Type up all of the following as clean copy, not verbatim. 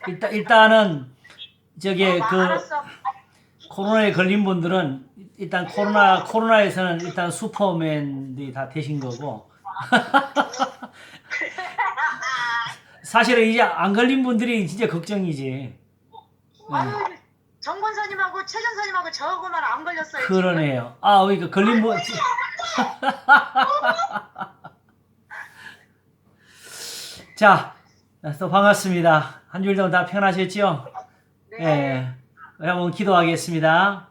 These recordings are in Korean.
일단은 저기 알았어. 코로나에 걸린 분들은 일단 코로나에서는 일단 슈퍼맨들이 다 되신 거고 사실은 이제 안 걸린 분들이 진짜 걱정이지. 아유, 정 권사님하고 최 전사님하고 저하고만 안 걸렸어요. 그러네요. 아, 그러니까 걸린 분. 자, 또 반갑습니다. 한 주일 동안 다 편하셨죠? 네. 예. 한번 기도하겠습니다.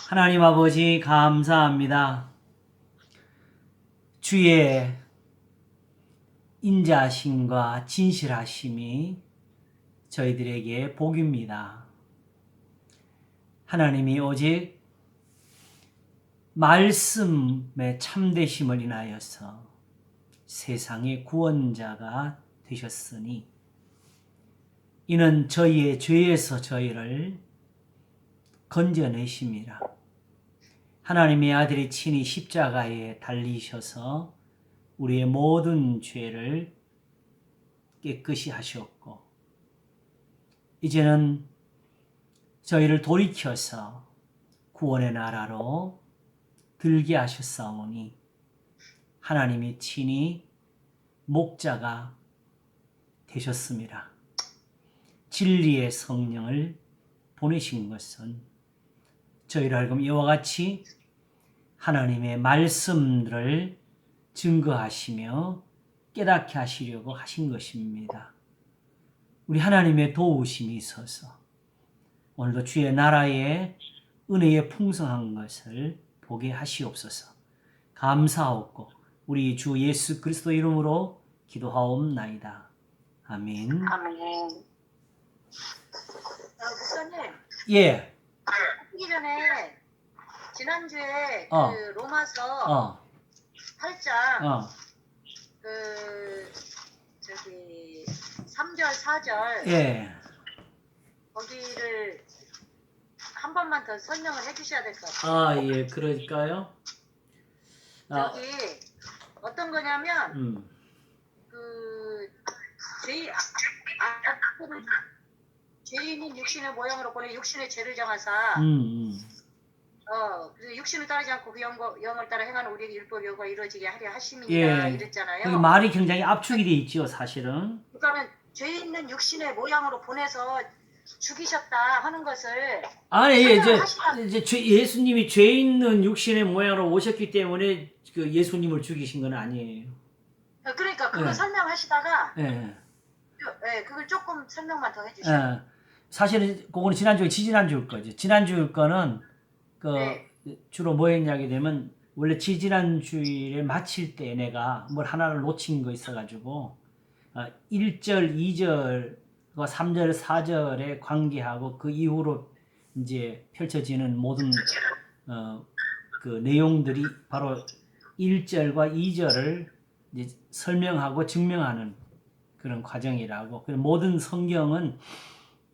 하나님 아버지 감사합니다. 주의 인자심과 진실하심이 저희들에게 복입니다. 하나님이 오직 말씀의 참되심을 인하여서 세상의 구원자가 되셨으니 이는 저희의 죄에서 저희를 건져내심이라. 하나님의 아들이 친히 십자가에 달리셔서 우리의 모든 죄를 깨끗이 하셨고 이제는 저희를 돌이켜서 구원의 나라로 들게 하셨사오니 하나님이 친히 목자가 되셨습니다. 진리의 성령을 보내신 것은 저희를 하여금 이와 같이 하나님의 말씀들을 증거하시며 깨닫게 하시려고 하신 것입니다. 우리 하나님의 도우심이 있어서 오늘도 주의 나라의 은혜의 풍성한 것을 보게 하시옵소서. 감사하옵고 우리 주 예수 그리스도 이름으로 기도하옵나이다. 아멘. 아멘. 목사님. 예. 하기 전에 지난주에 그 로마서 8장 그 저기 3절 4절 예. 거기를 한 번만 더 설명을 해주셔야 될 것 같아요. 아, 예, 그럴까요? 여기 어떤 거냐면 그 죄인인 육신의 모양으로 보내 육신의 죄를 정하사 그래서 육신을 따르지 않고 그 영을 따라 행하는 우리에게 율법 여호가 이루어지게 하려 하심이니라 이랬잖아요. 그 말이 굉장히 압축이 돼 있죠, 사실은. 그러니까는 죄 있는 육신의 모양으로 보내서 죽이셨다 하는 것을 아니, 이제 예수님이 죄 있는 육신의 모양으로 오셨기 때문에 그 예수님을 죽이신 건 아니에요. 그러니까 그거 설명하시다가 예. 그걸 조금 설명만 더 해주세요. 사실은 그거는 지지난주 거죠. 지난주 거는 주로 뭐 했냐게 되면 원래 지지난주일에 마칠 때 내가 뭘 하나를 놓친 거 있어가지고 1절, 2절, 3절, 4절에 관계하고 그 이후로 이제 펼쳐지는 모든 그 내용들이 바로 1절과 2절을 이제 설명하고 증명하는 그런 과정이라고. 모든 성경은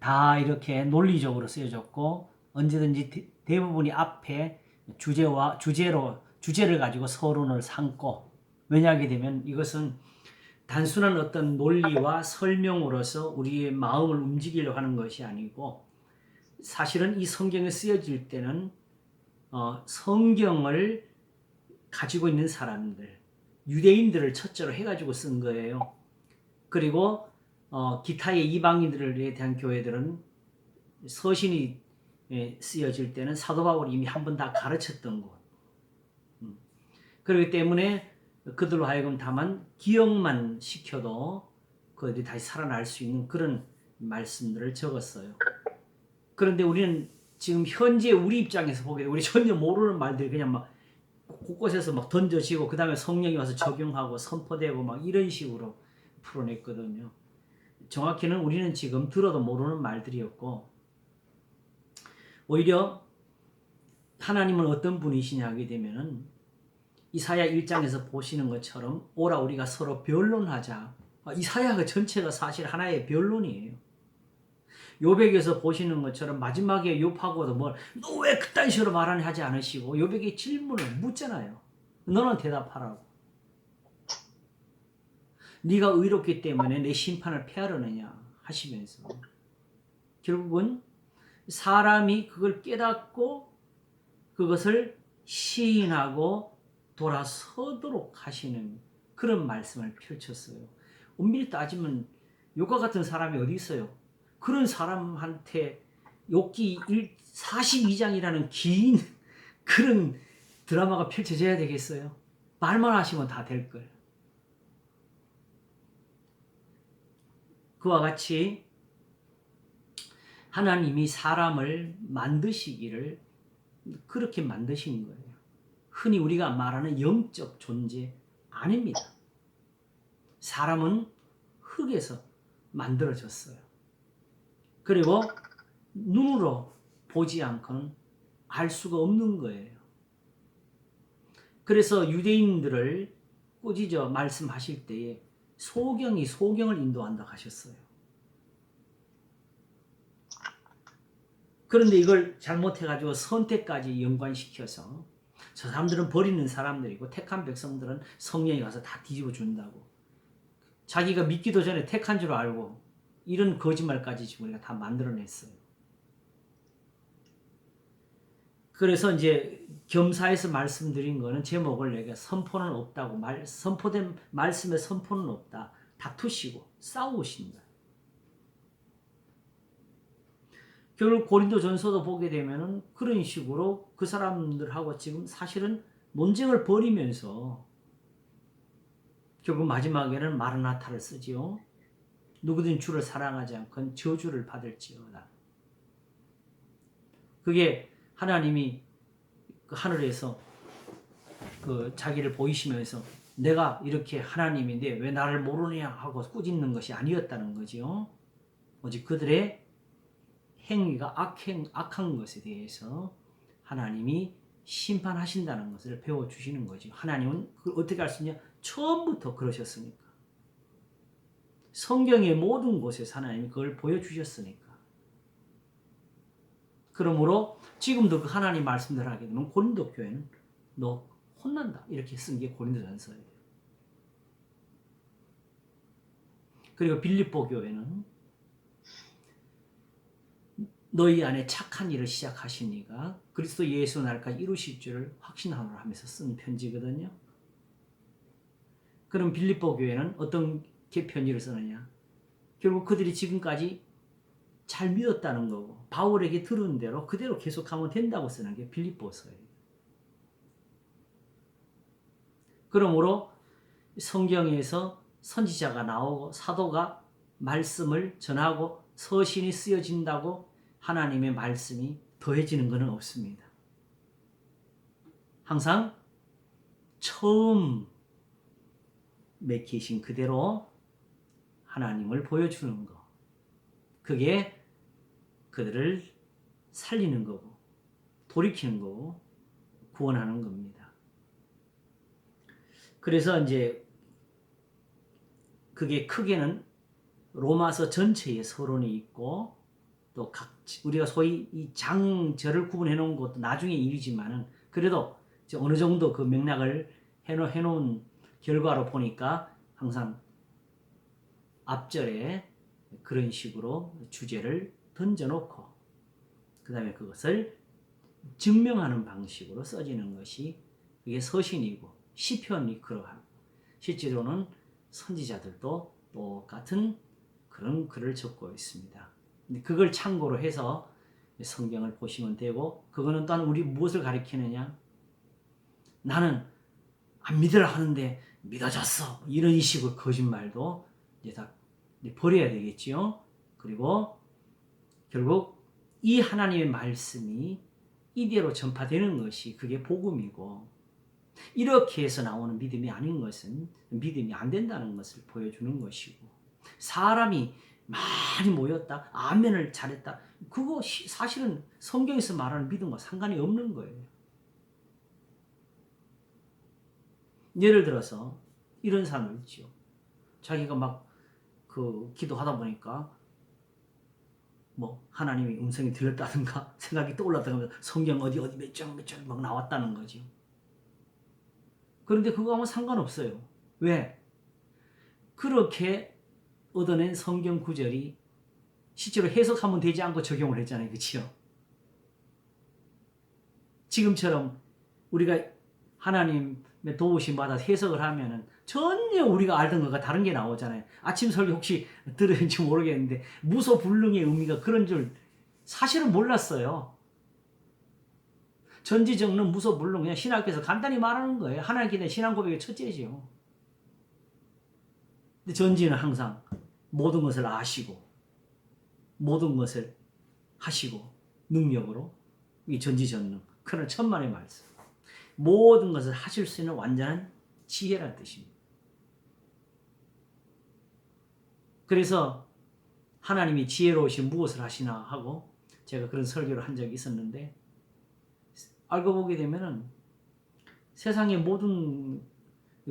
다 이렇게 논리적으로 쓰여졌고 언제든지 대부분이 앞에 주제를 가지고 서론을 삼고, 왜냐하게 되면 이것은 단순한 어떤 논리와 설명으로서 우리의 마음을 움직이려고 하는 것이 아니고 사실은 이 성경에 쓰여질 때는 성경을 가지고 있는 사람들, 유대인들을 첫째로 해가지고 쓴 거예요. 그리고 기타의 이방인들에 대한 교회들은 서신이 쓰여질 때는 사도 바울이 이미 한 번 다 가르쳤던 것. 그렇기 때문에 그들로 하여금 다만 기억만 시켜도 그들이 다시 살아날 수 있는 그런 말씀들을 적었어요. 그런데 우리는 지금 현재 우리 입장에서 보게 되면 우리 전혀 모르는 말들이 그냥 막 곳곳에서 막 던져지고 그 다음에 성령이 와서 적용하고 선포되고 막 이런 식으로 풀어냈거든요. 정확히는 우리는 지금 들어도 모르는 말들이었고, 오히려 하나님은 어떤 분이시냐 하게 되면은 이사야 1장에서 보시는 것처럼 오라 우리가 서로 변론하자. 이사야가 전체가 사실 하나의 변론이에요. 요백에서 보시는 것처럼 마지막에 욥하고도 너 왜 그딴 식으로 말하냐 하지 않으시고 요백의 질문을 묻잖아요. 너는 대답하라고. 네가 의롭기 때문에 내 심판을 피하려느냐. 하시면서 결국은 사람이 그걸 깨닫고 그것을 시인하고 돌아서도록 하시는 그런 말씀을 펼쳤어요. 엄밀히 따지면 욕과 같은 사람이 어디 있어요? 그런 사람한테 욥기 42장이라는 긴 그런 드라마가 펼쳐져야 되겠어요? 말만 하시면 다 될 걸. 그와 같이 하나님이 사람을 만드시기를 그렇게 만드신 거예요. 흔히 우리가 말하는 영적 존재 아닙니다. 사람은 흙에서 만들어졌어요. 그리고 눈으로 보지 않고는 알 수가 없는 거예요. 그래서 유대인들을 꾸짖어 말씀하실 때에 소경이 소경을 인도한다 하셨어요. 그런데 이걸 잘못해가지고 선택까지 연관시켜서 저 사람들은 버리는 사람들이고 택한 백성들은 성령이 가서 다 뒤집어 준다고. 자기가 믿기도 전에 택한 줄 알고 이런 거짓말까지 지금 우리가 다 만들어냈어요. 그래서 이제 겸사해서 말씀드린 거는 제목을 내가 선포는 없다고 선포된 말씀에 선포는 없다. 다투시고 싸우신다. 결국 고린도전서도 보게 되면은 그런 식으로 그 사람들하고 지금 사실은 논쟁을 벌이면서 결국 마지막에는 마르나타를 쓰지요. 누구든 주를 사랑하지 않건 저주를 받을지어다. 그게 하나님이 그 하늘에서 그 자기를 보이시면서 내가 이렇게 하나님인데 왜 나를 모르냐 하고 꾸짖는 것이 아니었다는 거지요. 오직 그들의 행위가 악한 것에 대해서 하나님이 심판하신다는 것을 배워주시는 거죠. 하나님은 그걸 어떻게 할 수 있냐? 처음부터 그러셨으니까. 성경의 모든 곳에서 하나님이 그걸 보여주셨으니까. 그러므로 지금도 그 하나님 말씀대로 하게 되면 고린도 교회는 너 혼난다. 이렇게 쓴 게 고린도전서예요. 그리고 빌립보 교회는 너희 안에 착한 일을 시작하신 이가 그리스도 예수 날까지 이루실 줄을 확신하노라 하면서 쓴 편지거든요. 그럼 빌립보 교회는 어떤 편지를 쓰느냐? 결국 그들이 지금까지 잘 믿었다는 거고 바울에게 들은 대로 그대로 계속하면 된다고 쓰는 게 빌립보서예요. 그러므로 성경에서 선지자가 나오고 사도가 말씀을 전하고 서신이 쓰여진다고 하나님의 말씀이 더해지는 것은 없습니다. 항상 처음 맺히신 그대로 하나님을 보여주는 것. 그게 그들을 살리는 거고 돌이키는 거고 구원하는 겁니다. 그래서 이제 그게 크게는 로마서 전체에 서론이 있고 또 우리가 소위 이 장절을 구분해 놓은 것도 나중에 일이지만은 그래도 어느 정도 그 맥락을 해놓은 결과로 보니까 항상 앞절에 그런 식으로 주제를 던져놓고 그 다음에 그것을 증명하는 방식으로 써지는 것이 그게 서신이고 시편이 그러하고 실제로는 선지자들도 똑같은 그런 글을 적고 있습니다. 그걸 참고로 해서 성경을 보시면 되고 그거는 또한 우리 무엇을 가리키느냐? 나는 안 믿으라 하는데 믿어졌어. 이런 식으로 거짓말도 이제 다 버려야 되겠지요. 그리고 결국 이 하나님의 말씀이 이대로 전파되는 것이 그게 복음이고 이렇게 해서 나오는 믿음이 아닌 것은 믿음이 안 된다는 것을 보여주는 것이고 사람이 많이 모였다. 아멘을 잘했다. 그거 사실은 성경에서 말하는 믿음과 상관이 없는 거예요. 예를 들어서 이런 사람들 있죠. 자기가 막 그 기도하다 보니까 뭐 하나님의 음성이 들렸다든가 생각이 떠올랐다든가 성경 어디 몇 장 막 나왔다는 거죠. 그런데 그거 하면 상관없어요. 왜? 그렇게 얻어낸 성경 구절이 실제로 해석하면 되지 않고 적용을 했잖아요. 그렇죠? 지금처럼 우리가 하나님의 도우심 받아 해석을 하면은 전혀 우리가 알던 것과 다른 게 나오잖아요. 아침 설교 혹시 들으는지 모르겠는데 무소불능의 의미가 그런 줄 사실은 몰랐어요. 전지전능 무소불능 그냥 신학교에서 간단히 말하는 거예요. 하나님께 대한 신앙 고백의 첫째지요. 근데 전지는 항상 모든 것을 아시고 모든 것을 하시고 능력으로 이 전지전능 그런 천만의 말씀. 모든 것을 하실 수 있는 완전한 지혜라는 뜻입니다. 그래서 하나님이 지혜로우신 무엇을 하시나 하고 제가 그런 설교를 한 적이 있었는데 알고 보게 되면은 세상의 모든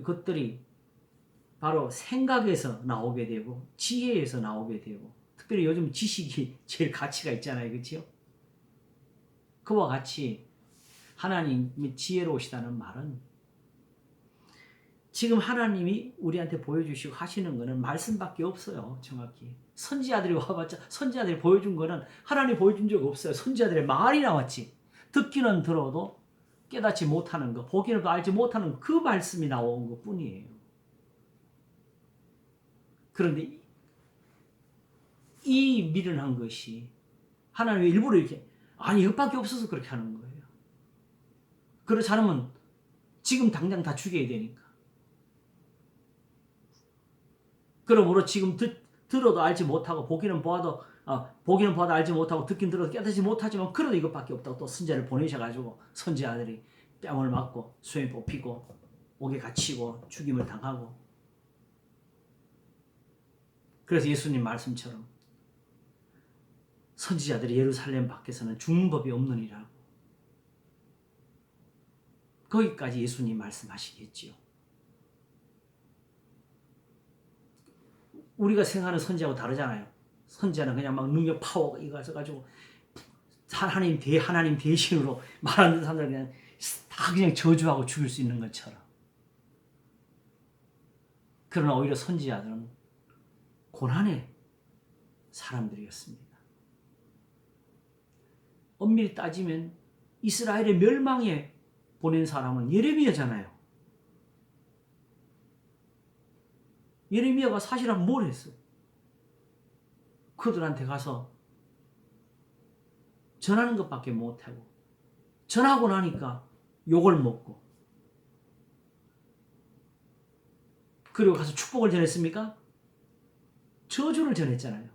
것들이 바로 생각에서 나오게 되고 지혜에서 나오게 되고 특별히 요즘 지식이 제일 가치가 있잖아요. 그렇죠? 그와 같이 하나님이 지혜로우시다는 말은 지금 하나님이 우리한테 보여주시고 하시는 거는 말씀밖에 없어요. 정확히. 선지자들이 와봤자 선지자들이 보여준 거는 하나님이 보여준 적 없어요. 선지자들의 말이 나왔지. 듣기는 들어도 깨닫지 못하는 거, 보기는 알지 못하는 그 말씀이 나온 것 뿐이에요. 그런데 이 미련한 것이 하나님이 일부러 이렇게 아니 이것밖에 없어서 그렇게 하는 거예요. 그렇지 않으면 지금 당장 다 죽여야 되니까. 그러므로 지금 들어도 알지 못하고 보기는 보아도 알지 못하고 듣긴 들어도 깨닫지 못하지만 그래도 이것밖에 없다고 또 선지자를 보내셔가지고 선지자들이 뺨을 맞고 수염이 뽑히고 옥에 갇히고 죽임을 당하고 그래서 예수님 말씀처럼 선지자들이 예루살렘 밖에서는 죽는 법이 없느니라고 거기까지 예수님 말씀하시겠지요. 우리가 생각하는 선지자하고 다르잖아요. 선지자는 그냥 막 능력 파워 이거 해가지고 하나님 대신으로 말하는 사람들 그냥 다 그냥 저주하고 죽일 수 있는 것처럼. 그러나 오히려 선지자들은 고난의 사람들이었습니다. 엄밀히 따지면 이스라엘의 멸망에 보낸 사람은 예레미야잖아요. 예레미야가 사실은 뭘 했어요? 그들한테 가서 전하는 것밖에 못하고 전하고 나니까 욕을 먹고 그리고 가서 축복을 전했습니까? 저주를 전했잖아요.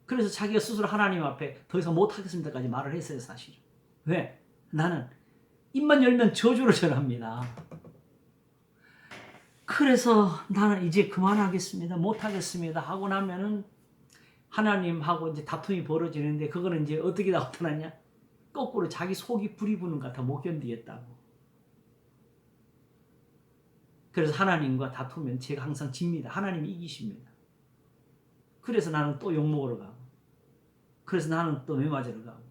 그래서 자기가 스스로 하나님 앞에 더 이상 못하겠습니다까지 말을 했어요. 사실은. 왜? 나는 입만 열면 저주를 전합니다. 그래서 나는 이제 그만하겠습니다. 못하겠습니다. 하고 나면은 하나님하고 이제 다툼이 벌어지는데 그거는 이제 어떻게 나타나냐? 거꾸로 자기 속이 불이 부는 것 같아 못 견디겠다고. 그래서 하나님과 다투면 제가 항상 집니다. 하나님이 이기십니다. 그래서 나는 또 욕먹으러 가고 그래서 나는 또 매맞으러 가고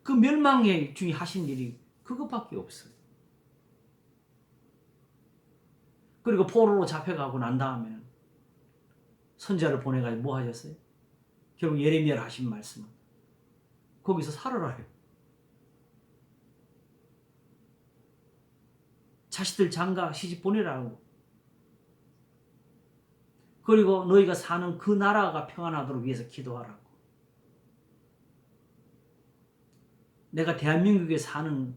그 멸망의 중에 하신 일이 그것밖에 없어요. 그리고 포로로 잡혀가고 난 다음에는 선지자를 보내가지고 뭐 하셨어요? 결국 예레미야를 하신 말씀은 거기서 살아라 해요. 자식들 장가 시집 보내라고. 그리고 너희가 사는 그 나라가 평안하도록 위해서 기도하라고. 내가 대한민국에 사는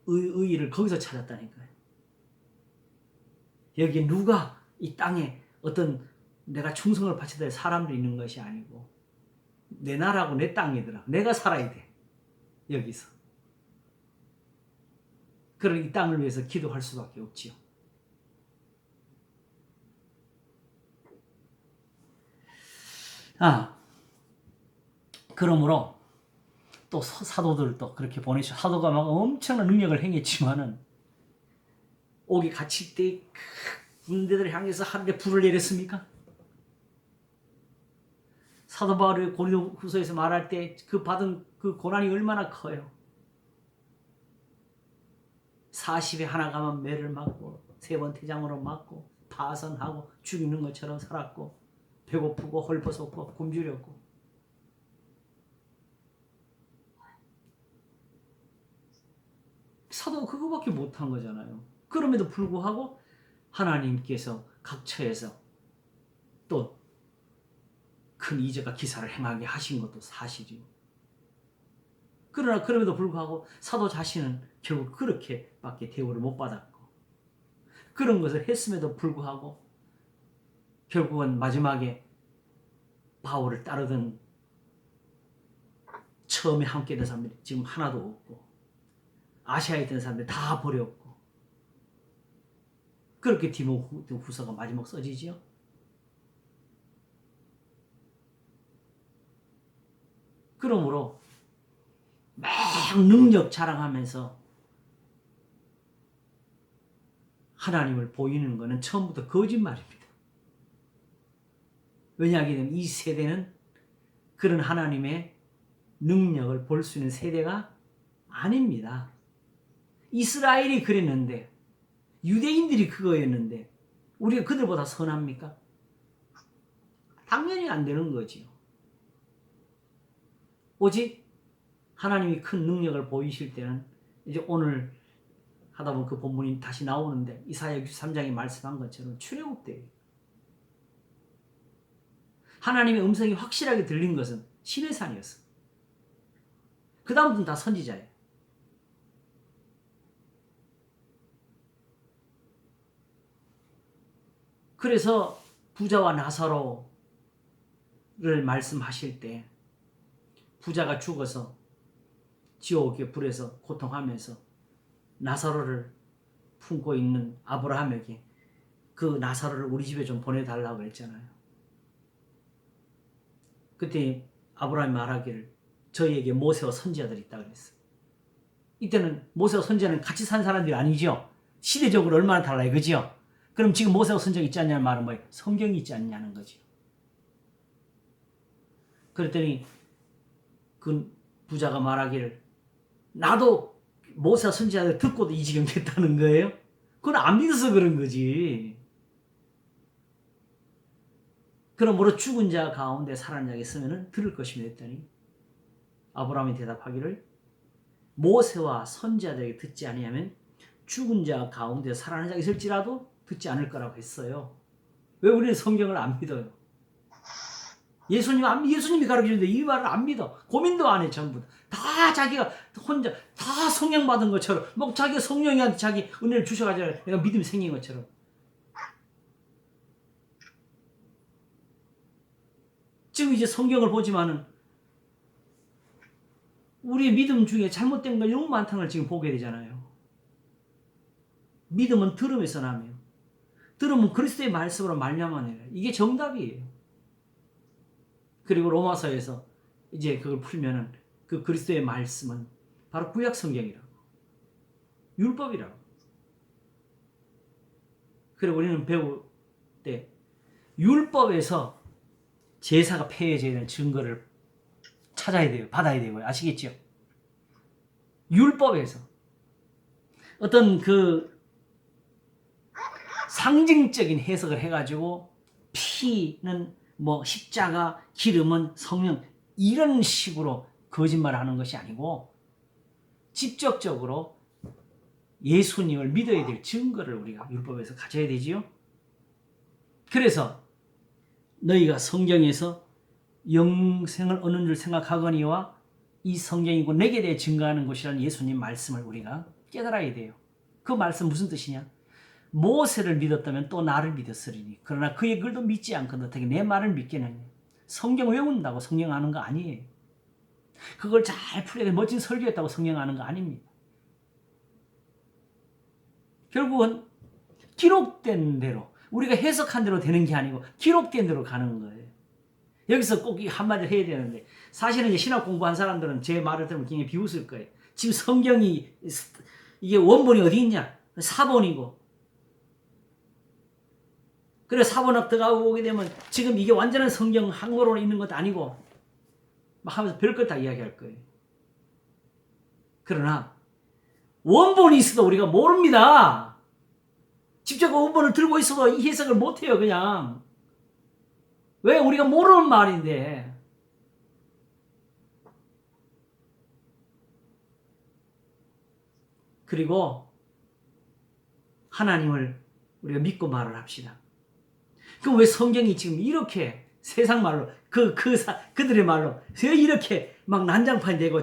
의의를 거기서 찾았다니까요. 여기 누가 이 땅에 어떤 내가 충성을 바쳐야 될 사람들이 있는 것이 아니고 내 나라고 내 땅이더라. 내가 살아야 돼. 여기서. 그런 이 땅을 위해서 기도할 수밖에 없지요. 그러므로 또 사도들도 그렇게 보내셔. 사도가 막 엄청난 능력을 행했지만은 옥에 갇힐 때 군대들을 향해서 하늘에 불을 내렸습니까? 사도 바울이 고린도후서에서 말할 때 그 받은 그 고난이 얼마나 커요. 40에 하나 가면 매를 맞고 3번 태장으로 맞고 파선하고 죽이는 것처럼 살았고 배고프고 헐벗었고 굶주렸고 사도가 그거밖에 못한 거잖아요. 그럼에도 불구하고 하나님께서 각 처에서 또 큰 이적과 기사를 행하게 하신 것도 사실이요. 그러나 그럼에도 불구하고 사도 자신은 결국 그렇게밖에 대우를 못 받았고 그런 것을 했음에도 불구하고 결국은 마지막에 바울을 따르던 처음에 함께 있던 사람들이 지금 하나도 없고 아시아에 있던 사람들이 다 버렸고 그렇게 디모데후서가 마지막 써지지요. 그러므로 막 능력 자랑하면서 하나님을 보이는 것은 처음부터 거짓말입니다. 왜냐하면 이 세대는 그런 하나님의 능력을 볼 수 있는 세대가 아닙니다. 이스라엘이 그랬는데 유대인들이 그거였는데 우리가 그들보다 선합니까? 당연히 안 되는 거지요. 오직 하나님이 큰 능력을 보이실 때는 이제 오늘 하다 보면 그 본문이 다시 나오는데 이사야 63장에 말씀한 것처럼 출애굽 때예요. 하나님의 음성이 확실하게 들린 것은 시내산이었어. 그 다음부터는 다 선지자예요. 그래서 부자와 나사로를 말씀하실 때 부자가 죽어서 지옥의 불에서 고통하면서 나사로를 품고 있는 아브라함에게 그 나사로를 우리 집에 좀 보내달라고 했잖아요. 그때 아브라함이 말하기를 저희에게 모세와 선지자들이 있다고 그랬어요. 이때는 모세와 선지자는 같이 산 사람들이 아니죠. 시대적으로 얼마나 달라요. 그죠? 그럼 지금 모세와 선지자가 있지 않냐는 말은 뭐예요? 성경이 있지 않냐는 거죠. 그랬더니 그 부자가 말하기를 나도 모세와 선지자들 듣고도 이 지경 됐다는 거예요. 그건 안 믿어서 그런 거지. 그러므로 죽은 자 가운데 살아난 자가 있으면 들을 것이며 했더니 아브라함이 대답하기를 모세와 선지자들에게 듣지 아니하면 죽은 자 가운데 살아난 자가 있을지라도 듣지 않을 거라고 했어요. 왜 우리는 성경을 안 믿어요? 예수님이 가르치는데 이 말을 안 믿어. 고민도 안 해, 전부 다 자기가 혼자 다 성령 받은 것처럼 뭐 자기가 성령한테 자기 은혜를 주셔가지고 내가 믿음이 생긴 것처럼. 지금 이제 성경을 보지만은 우리의 믿음 중에 잘못된 걸 너무 많다는 걸 지금 보게 되잖아요. 믿음은 들음에서 나며 들음은 그리스도의 말씀으로 말미암아내요. 이게 정답이에요. 그리고 로마서에서 이제 그걸 풀면은 그 그리스도의 말씀은 바로 구약 성경이라고, 율법이라고. 그리고 우리는 배울 때 율법에서 제사가 폐해져야 되는 증거를 찾아야 돼요. 받아야 되고요. 아시겠죠? 율법에서 어떤 그 상징적인 해석을 해가지고 피는 뭐 십자가, 기름은 성령 이런 식으로 거짓말하는 것이 아니고 직접적으로 예수님을 믿어야 될 증거를 우리가 율법에서 가져야 되지요. 그래서 너희가 성경에서 영생을 얻는 줄 생각하거니와 이 성경이고 내게 대해 증거하는 것이라는 예수님 말씀을 우리가 깨달아야 돼요. 그 말씀 무슨 뜻이냐? 모세를 믿었다면 또 나를 믿었으리니 그러나 그의 글도 믿지 않거든 어떻게 내 말을 믿겠느냐. 성경 외운다고 성경하는 거 아니에요. 그걸 잘 풀려서 멋진 설교했다고 성경하는 거 아닙니다. 결국은 기록된 대로 우리가 해석한 대로 되는 게 아니고 기록된 대로 가는 거예요. 여기서 꼭 한마디를 해야 되는데 사실은 이제 신학 공부한 사람들은 제 말을 들으면 굉장히 비웃을 거예요. 지금 성경이 이게 원본이 어디 있냐? 사본이고 그래 사본학 들어가고 오게 되면 지금 이게 완전한 성경 한국어로 있는 것도 아니고 막 하면서 별것 다 이야기할 거예요. 그러나 원본이 있어도 우리가 모릅니다. 직접 원본을 들고 있어도 이 해석을 못해요. 그냥. 왜? 우리가 모르는 말인데. 그리고 하나님을 우리가 믿고 말을 합시다. 그럼 왜 성경이 지금 이렇게 세상 말로 그들의 말로 왜 이렇게 막 난장판이 되고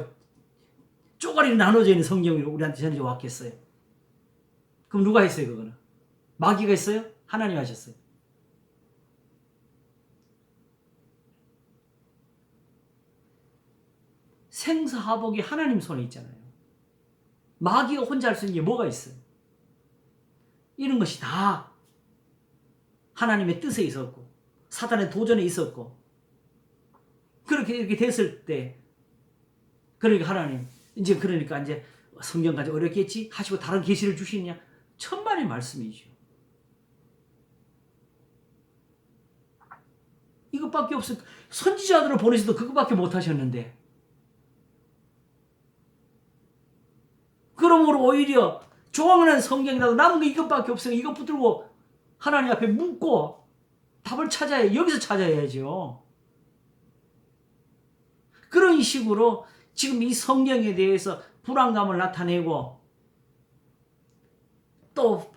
쪼가리로 나눠져 있는 성경이 우리한테 전해져 왔겠어요? 그럼 누가 했어요? 그거는 마귀가 했어요? 하나님 하셨어요? 생사하복이 하나님 손에 있잖아요. 마귀가 혼자 할 수 있는 게 뭐가 있어요? 이런 것이 다 하나님의 뜻에 있었고 사단의 도전에 있었고 그렇게 이렇게 됐을 때 그러니까 하나님 그러니까 이제 성경까지 어렵겠지 하시고 다른 계시를 주시느냐? 천만의 말씀이죠. 이것밖에 없어요. 선지자들을 보내셔도 그것밖에 못 하셨는데 그러므로 오히려 조항하는 성경이라도 남은 게 이것밖에 없어요. 이것 붙들고 하나님 앞에 묻고 답을 찾아야 여기서 찾아야죠. 그런 식으로 지금 이 성경에 대해서 불안감을 나타내고 또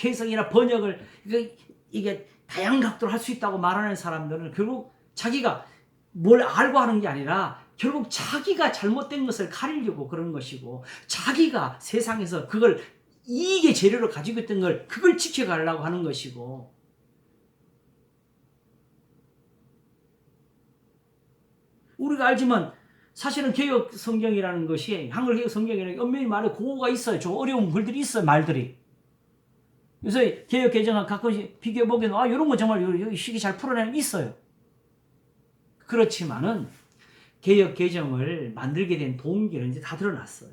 해석이나 번역을 이게 다양한 각도로 할 수 있다고 말하는 사람들은 결국 자기가 뭘 알고 하는 게 아니라 결국 자기가 잘못된 것을 가리려고 그런 것이고 자기가 세상에서 그걸 이익의 재료로 가지고 있던 걸 그걸 지켜가려고 하는 것이고 우리가 알지만 사실은 개혁 성경이라는 것이 한글 개혁 성경이라는 게 엄밀히 말해 고어가 있어요. 좀 어려운 글들이 있어요. 말들이. 그래서 개혁 개정과 가끔씩 비교해 보기에는 이런 거 정말 여기 시기 잘 풀어내는 있어요. 그렇지만은 개혁 개정을 만들게 된 동기는 이제 다 드러났어요.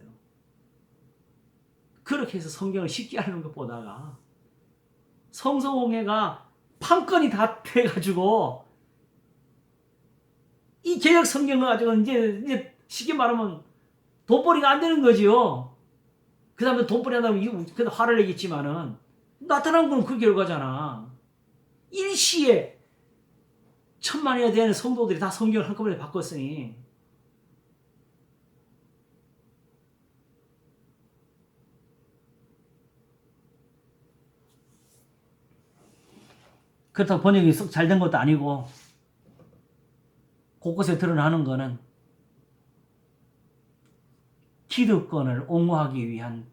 그렇게 해서 성경을 쉽게 하는 것보다가 성서공회가 판건이 다 돼가지고 이 개혁 성경을 가지고 이제 쉽게 말하면 돈벌이가 안 되는 거지요. 그 다음에 돈벌이 한다면 화를 내겠지만은 나타난 건 그 결과잖아. 일시에 천만이나 되는 성도들이 다 성경을 한꺼번에 바꿨으니 그렇다고 번역이 썩 잘 된 것도 아니고 곳곳에 드러나는 거는 기득권을 옹호하기 위한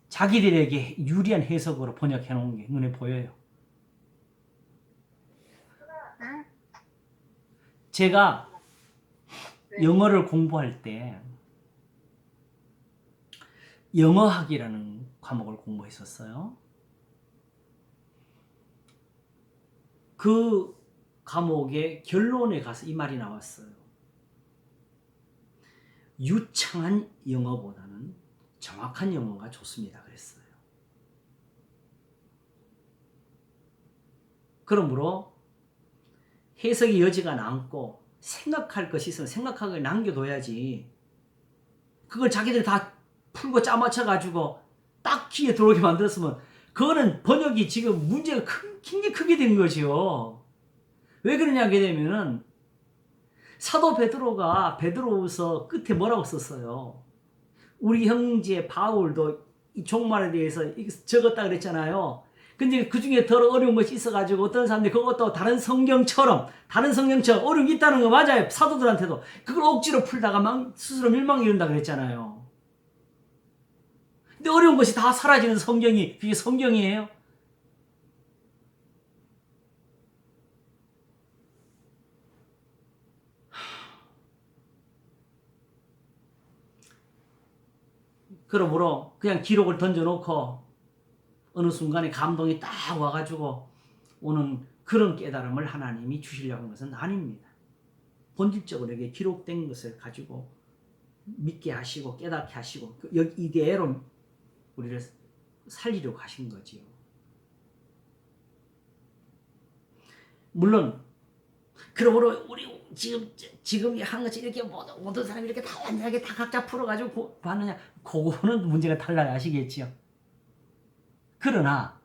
자기들에게 유리한 해석으로 번역해 놓은 게 눈에 보여요. 제가 영어를 공부할 때 영어학이라는 과목을 공부했었어요. 그 과목의 결론에 가서 이 말이 나왔어요. 유창한 영어보다는 정확한 영어가 좋습니다. 그랬어요. 그러므로 해석의 여지가 남고 생각할 것이 있으면 생각하게 남겨둬야지 그걸 자기들이 다 풀고 짜맞춰가지고 딱 귀에 들어오게 만들었으면 그거는 번역이 지금 문제가 굉장히 크게 된 거지요. 왜 그러냐 하게 되면은 사도 베드로가 베드로후서 끝에 뭐라고 썼어요? 우리 형제 바울도 이 종말에 대해서 적었다 그랬잖아요. 근데 그 중에 더 어려운 것이 있어가지고 어떤 사람들이 그것도 다른 성경처럼 어려움이 있다는 거 맞아요. 사도들한테도. 그걸 억지로 풀다가 스스로 멸망에 이른다 그랬잖아요. 근데 어려운 것이 다 사라지는 성경이 그게 성경이에요? 그러므로 그냥 기록을 던져놓고 어느 순간에 감동이 딱 와가지고 오는 그런 깨달음을 하나님이 주시려고 하는 것은 아닙니다. 본질적으로 이게 기록된 것을 가지고 믿게 하시고 깨닫게 하시고 이대로 우리를 살리려고 하신 거지요. 물론 그러므로 우리 지금 한 것이 이렇게 모든 사람이 이렇게 다 완전하게 다 각자 풀어가지고 하느냐 그거는 문제가 달라야 아시겠지요. 그러나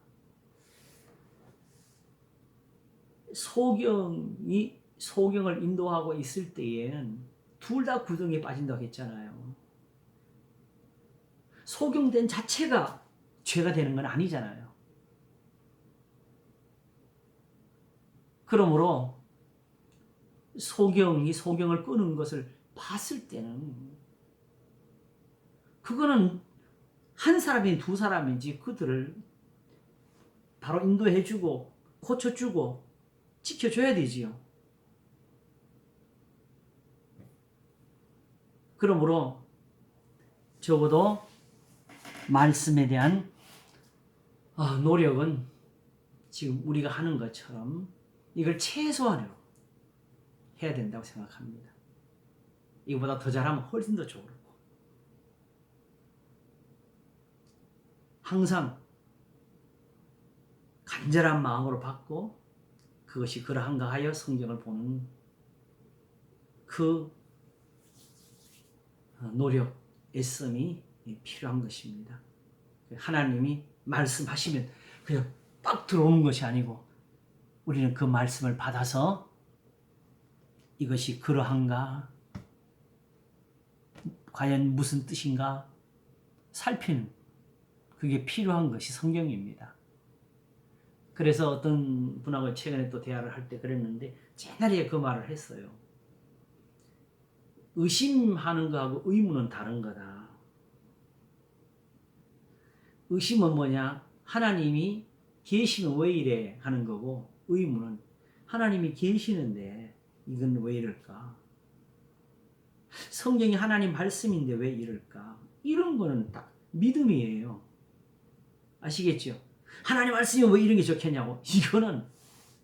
소경을 인도하고 있을 때에는 둘 다 구덩이에 빠진다고 했잖아요. 소경된 자체가 죄가 되는 건 아니잖아요. 그러므로 소경을 끄는 것을 봤을 때는 그거는 한 사람이 두 사람인지 그들을 바로 인도해주고 고쳐주고 지켜줘야 되지요. 그러므로 적어도 말씀에 대한 노력은 지금 우리가 하는 것처럼 이걸 최소한으로 해야 된다고 생각합니다. 이거보다 더 잘하면 훨씬 더 좋을 거고. 항상 간절한 마음으로 받고 그것이 그러한가 하여 성경을 보는 그 노력, 애씀이 필요한 것입니다. 하나님이 말씀하시면 그냥 딱 들어오는 것이 아니고 우리는 그 말씀을 받아서 이것이 그러한가, 과연 무슨 뜻인가 살피는 그게 필요한 것이 성경입니다. 그래서 어떤 분하고 최근에 또 대화를 할 때 그랬는데 제자리에 그 말을 했어요. 의심하는 거하고 의문은 다른 거다. 의심은 뭐냐? 하나님이 계시면 왜 이래 하는 거고, 의문은 하나님이 계시는데 이건 왜 이럴까? 성경이 하나님 말씀인데 왜 이럴까? 이런 거는 딱 믿음이에요. 아시겠죠? 하나님 말씀이 왜 이런 게 좋겠냐고? 이거는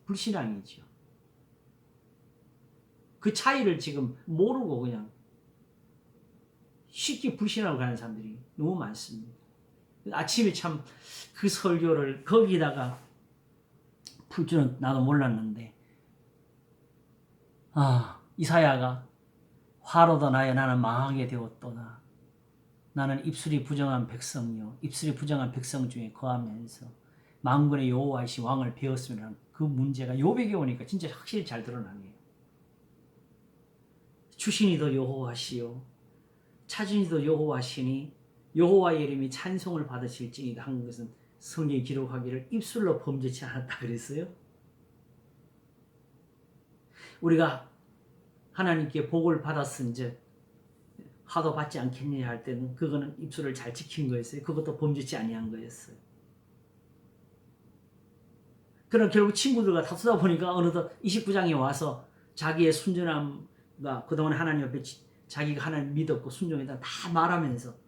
불신앙이죠. 그 차이를 지금 모르고 그냥 쉽게 불신하고 가는 사람들이 너무 많습니다. 아침에 참 그 설교를 거기다가 풀 줄은 나도 몰랐는데, 이사야가 화로도 나여 나는 망하게 되었도다. 나는 입술이 부정한 백성이요 입술이 부정한 백성 중에 거하면서 만군의 여호와이시 왕을 배웠으면 그 문제가 욥에게 오니까 진짜 확실히 잘 드러나네요. 주신이도 여호와시요 찾으니도 여호와시니 여호와의 이름이 찬송을 받으실지니라 한 것은 성경이 기록하기를 입술로 범죄치 않았다 그랬어요. 우리가 하나님께 복을 받았은즉 화도 받지 않겠느냐 할 때는 그거는 입술을 잘 지킨 거였어요. 그것도 범죄치 아니한 거였어요. 그럼 결국 친구들과 다투다 보니까 어느덧 29장에 와서 자기의 순전함과 그동안 하나님 앞에 자기가 하나님 믿었고 순종했다 다 말하면서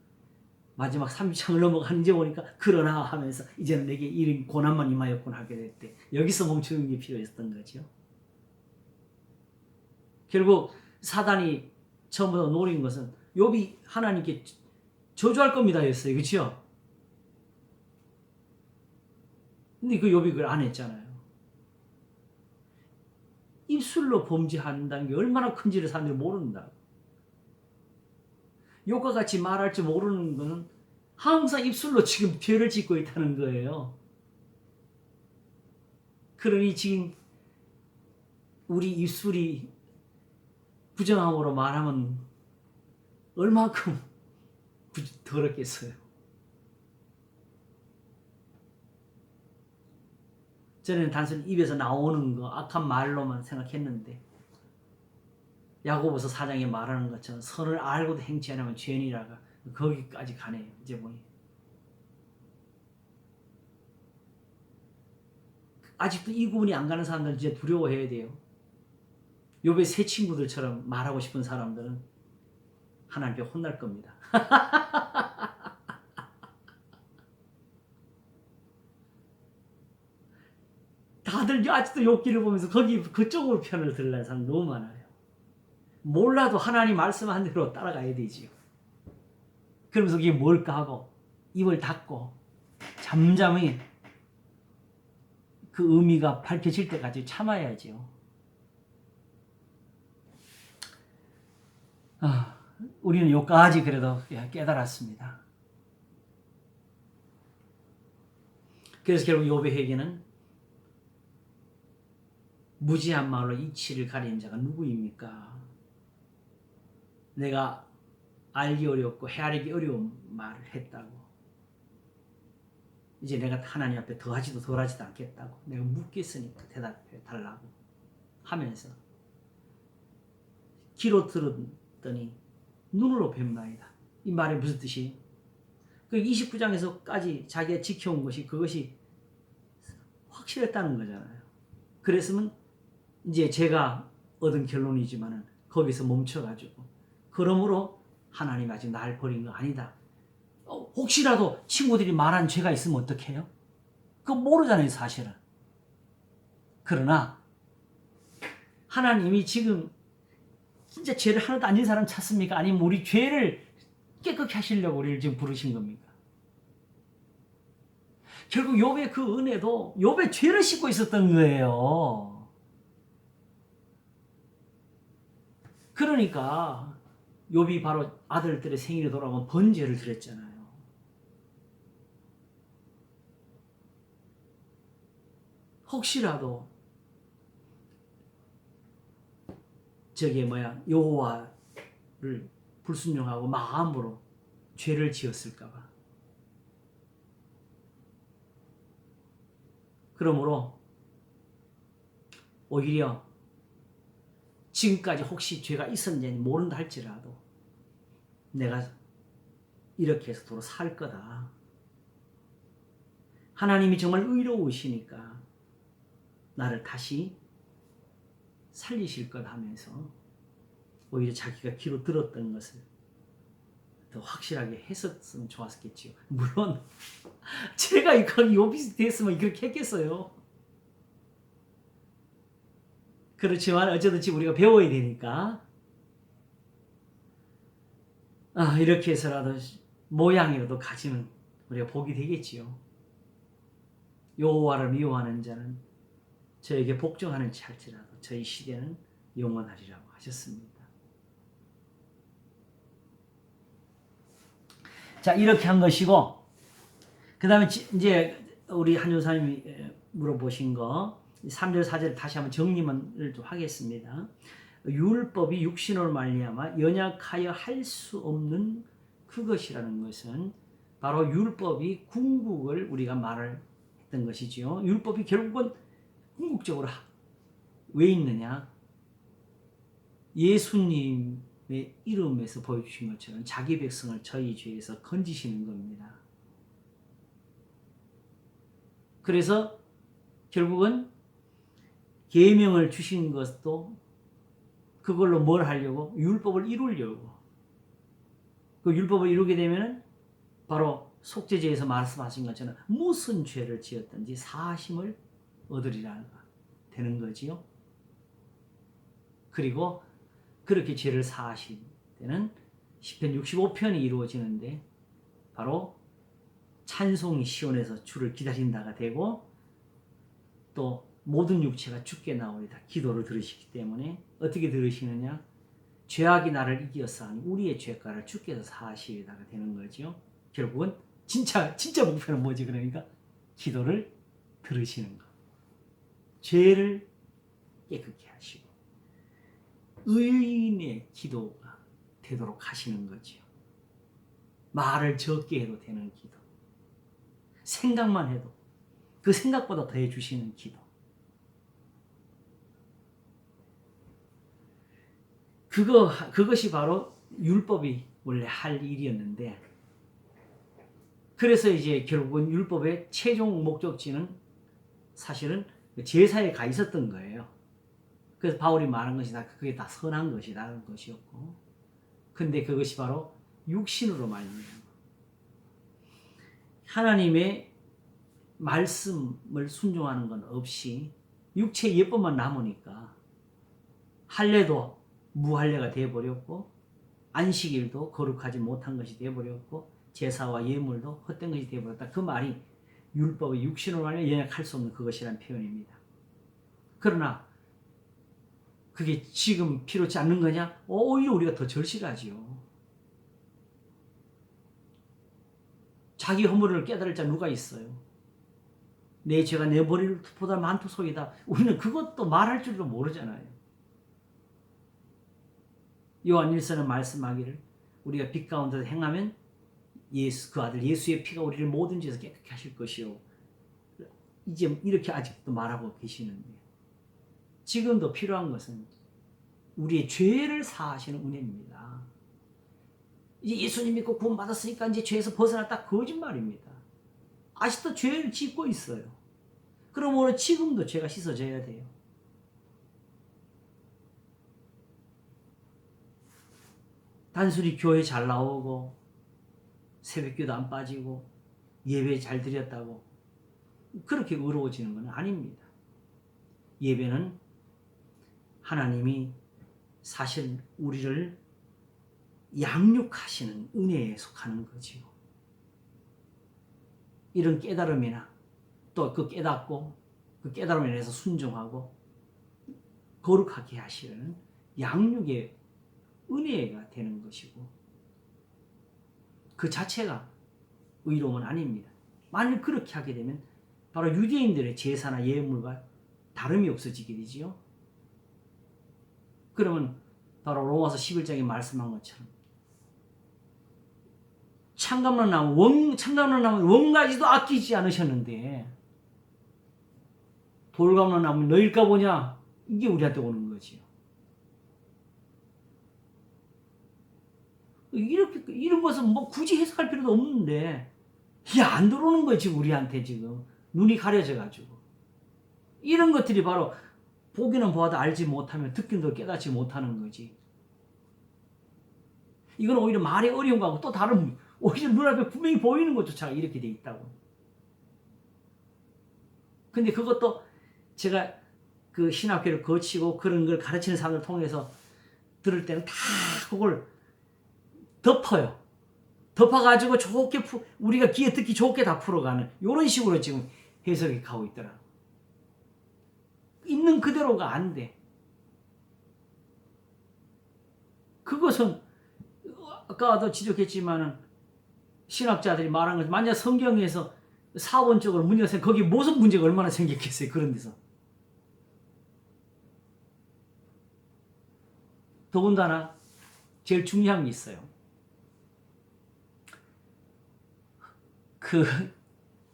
마지막 30장을 넘어가는 이제 보니까 그러나 하면서 이제는 내게 이런 고난만 임하였구나 하게 됐대. 여기서 멈추는 게 필요했던 거죠. 결국 사단이 처음부터 노린 것은 욥이 하나님께 저주할 겁니다 였어요. 그렇죠? 근데 그 욥이 그걸 안 했잖아요. 입술로 범죄한다는 게 얼마나 큰지를 사람들이 모른다고. 욥과 같이 말할 줄 모르는 것은 항상 입술로 지금 죄를 짓고 있다는 거예요. 그러니 지금 우리 입술이 부정함으로 말하면 얼마큼 더럽겠어요. 저는 단순히 입에서 나오는 거 악한 말로만 생각했는데 야고보서 4장에 말하는 것처럼 선을 알고도 행치 않으면 죄인이라가 거기까지 가네요. 이제 보니 아직도 이 구분이 안 가는 사람들은 이제 두려워해야 돼요. 욥의 새 친구들처럼 말하고 싶은 사람들은 하나님께 혼날 겁니다. 다들 아직도 욥기를 보면서 그쪽으로 편을 들라는 사람 너무 많아요. 몰라도 하나님 말씀한 대로 따라가야 되지요. 그러면서 그게 뭘까 하고 입을 닫고 잠잠히 그 의미가 밝혀질 때까지 참아야죠. 우리는 여기까지 그래도 깨달았습니다. 그래서 결국 욥의 회개는 무지한 말로 이치를 가리는 자가 누구입니까? 내가 알기 어렵고 헤아리기 어려운 말을 했다고. 이제 내가 하나님 앞에 더하지도 덜하지도 않겠다고. 내가 묻겠으니까 대답해 달라고 하면서 귀로 들었더니 눈으로 뱀나이다. 이 말이 무슨 뜻이에요? 그 29장에서까지 자기가 지켜온 것이 그것이 확실했다는 거잖아요. 그랬으면 이제 제가 얻은 결론이지만은 거기서 멈춰가지고 그러므로 하나님 아직 날 버린 거 아니다. 혹시라도 친구들이 말한 죄가 있으면 어떡해요? 그거 모르잖아요, 사실은. 그러나 하나님이 지금 진짜 죄를 하나도 안 지은 사람 찾습니까? 아니면 우리 죄를 깨끗게 하시려고 우리를 지금 부르신 겁니까? 결국 욥의 그 은혜도 욥의 죄를 씻고 있었던 거예요. 그러니까 욥이 바로 아들들의 생일에 돌아오면 번제를 드렸잖아요. 혹시라도 여호와를 불순종하고 마음으로 죄를 지었을까 봐. 그러므로 오히려 지금까지 혹시 죄가 있었는지 모른다 할지라도 내가 이렇게 해서 도로 살 거다. 하나님이 정말 의로우시니까 나를 다시 살리실 것 하면서 오히려 자기가 귀로 들었던 것을 더 확실하게 했었으면 좋았겠지요. 물론 제가 이거 욥이 됐으면 그렇게 했겠어요. 그렇지만 어쩌든지 우리가 배워야 되니까 이렇게 해서라도 모양이라도 가지면 우리가 복이 되겠지요. 여호와를 미워하는 자는 저에게 복종하는 자 할지라도 저희 시대는 영원하리라고 하셨습니다. 자, 이렇게 한 것이고, 그 다음에 이제 우리 한효사님이 물어보신 거 3절 4절 다시 한번 정리를 좀 하겠습니다. 율법이 육신으로 말미암아 연약하여 할 수 없는 그것이라는 것은 바로 율법이 궁극을 우리가 말을 했던 것이지요. 율법이 결국은 궁극적으로 왜 있느냐? 예수님의 이름에서 보여주신 것처럼 자기 백성을 저희 죄에서 건지시는 겁니다. 그래서 결국은 계명을 주신 것도 그걸로 뭘 하려고? 율법을 이루려고. 그 율법을 이루게 되면 바로 속죄제에서 말씀하신 것처럼 무슨 죄를 지었든지 사심을 얻으리라 되는 거지요. 그리고 그렇게 죄를 사하실 때는 시편 65편이 이루어지는데 바로 찬송이 시온에서 주를 기다린다가 되고 또 모든 육체가 주께 나오리다 기도를 들으시기 때문에 어떻게 들으시느냐? 죄악이 나를 이기었사니 우리의 죄가를 주께서 사하시리다가 되는 거죠. 결국은 진짜 목표는 뭐지? 그러니까 기도를 들으시는 것. 죄를 깨끗게 하시고 의인의 기도가 되도록 하시는 거지요. 말을 적게 해도 되는 기도. 생각만 해도 그 생각보다 더 해주시는 기도. 그것이 바로 율법이 원래 할 일이었는데 그래서 이제 결국은 율법의 최종 목적지는 사실은 제사에 가 있었던 거예요. 그래서 바울이 말한 것이 그게 다 선한 것이라는 것이었고 근데 그것이 바로 육신으로 말미암아 하나님의 말씀을 순종하는 건 없이 육체의 예법만 남으니까 할례도 무할례가 되어버렸고 안식일도 거룩하지 못한 것이 되어버렸고 제사와 예물도 헛된 것이 되어버렸다. 그 말이 율법의 육신으로 말하면 연약할 수 없는 그것이라는 표현입니다. 그러나 그게 지금 필요치 않는 거냐? 오히려 우리가 더 절실하지요. 자기 허물을 깨달을 자 누가 있어요? 내 죄가 내 머리보다 많도소이다. 우리는 그것도 말할 줄도 모르잖아요. 요한일서는 말씀하기를 우리가 빛 가운데서 행하면 예수 그 아들 예수의 피가 우리를 모든 죄에서 깨끗게 하실 것이요. 이제 이렇게 아직도 말하고 계시는데 지금도 필요한 것은 우리의 죄를 사하시는 은혜입니다. 이제 예수님 믿고 구원 받았으니까 이제 죄에서 벗어났다 거짓말입니다. 아직도 죄를 짓고 있어요. 그러므로 지금도 죄가 씻어져야 돼요. 단순히 교회 잘 나오고 새벽기도 안 빠지고 예배 잘 드렸다고 그렇게 의로워지는 건 아닙니다. 예배는 하나님이 사실 우리를 양육하시는 은혜에 속하는 거지요. 이런 깨달음이나 또 그 깨닫고 그 깨달음에 대해서 순종하고 거룩하게 하시는 양육의 은혜가 되는 것이고 그 자체가 의로움은 아닙니다. 만일 그렇게 하게 되면 바로 유대인들의 제사나 예물과 다름이 없어지게 되지요. 그러면 바로 로마서 11장에 말씀한 것처럼 참감로 나무 원가지도 아끼지 않으셨는데 돌감로 나무 너일까 보냐? 이게 우리한테 오는 거지요. 이런 것은 뭐 굳이 해석할 필요도 없는데 이게 안 들어오는 거지 우리한테 지금 눈이 가려져 가지고 이런 것들이 바로 보기는 보아도 알지 못하면 듣기도 깨닫지 못하는 거지. 이건 오히려 말이 어려운 거하고 또 다른 오히려 눈앞에 분명히 보이는 것조차 이렇게 돼 있다고. 근데 그것도 제가 그 신학교를 거치고 그런 걸 가르치는 사람을 통해서 들을 때는 다 그걸 덮어요. 덮어가지고 좋게 우리가 귀에 듣기 좋게 다 풀어가는 이런 식으로 지금 해석이 가고 있더라. 있는 그대로가 안 돼. 그것은 아까도 지적했지만은 신학자들이 말한 것은 만약 성경에서 사원적으로 문제가 생겨 거기 무슨 문제가 얼마나 생겼겠어요. 그런 데서. 더군다나 제일 중요한 게 있어요.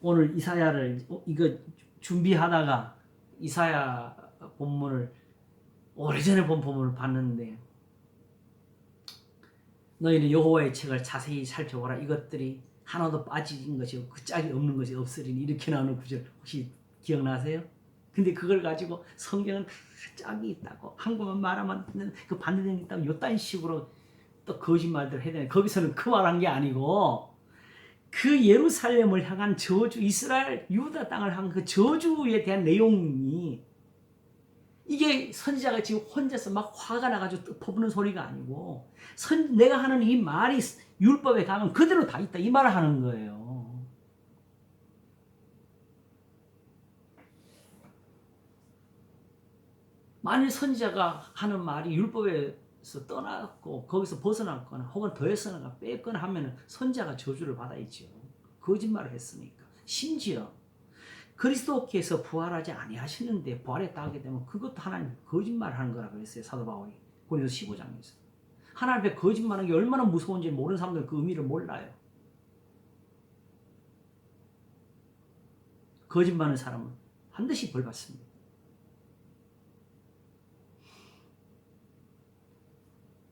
오늘 이사야를 이거 준비하다가 이사야 본문을 오래전에 본 본문을 봤는데 너희는 여호와의 책을 자세히 살펴보라. 이것들이 하나도 빠진 것이 없고 그 짝이 없는 것이 없으리니 이렇게 나오는 구절 혹시 기억나세요? 근데 그걸 가지고 성경은 다 짝이 있다고 한국만 말하면 그 반대되는 게 있다고 요딴 식으로 또 거짓말들 해야 되네. 거기서는 그 말한 게 아니고 그 예루살렘을 향한 저주, 이스라엘 유다 땅을 향한 그 저주에 대한 내용이 이게 선지자가 지금 혼자서 막 화가 나가지고 퍼부는 소리가 아니고 내가 하는 이 말이 율법에 가면 그대로 다 있다 이 말을 하는 거예요. 만일 선지자가 하는 말이 율법에서 떠났고 거기서 벗어났거나 혹은 더했거나 뺐거나 하면 선지자가 저주를 받아야죠. 거짓말을 했으니까. 심지어 그리스도께서 부활하지 아니하시는데 부활했다 하게 되면 그것도 하나님 거짓말하는 거라 그랬어요. 사도 바울이 고린도서 15장에서. 하나님 앞에 거짓말하는 게 얼마나 무서운지 모르는 사람들은 그 의미를 몰라요. 거짓말하는 사람은 반드시 벌 받습니다.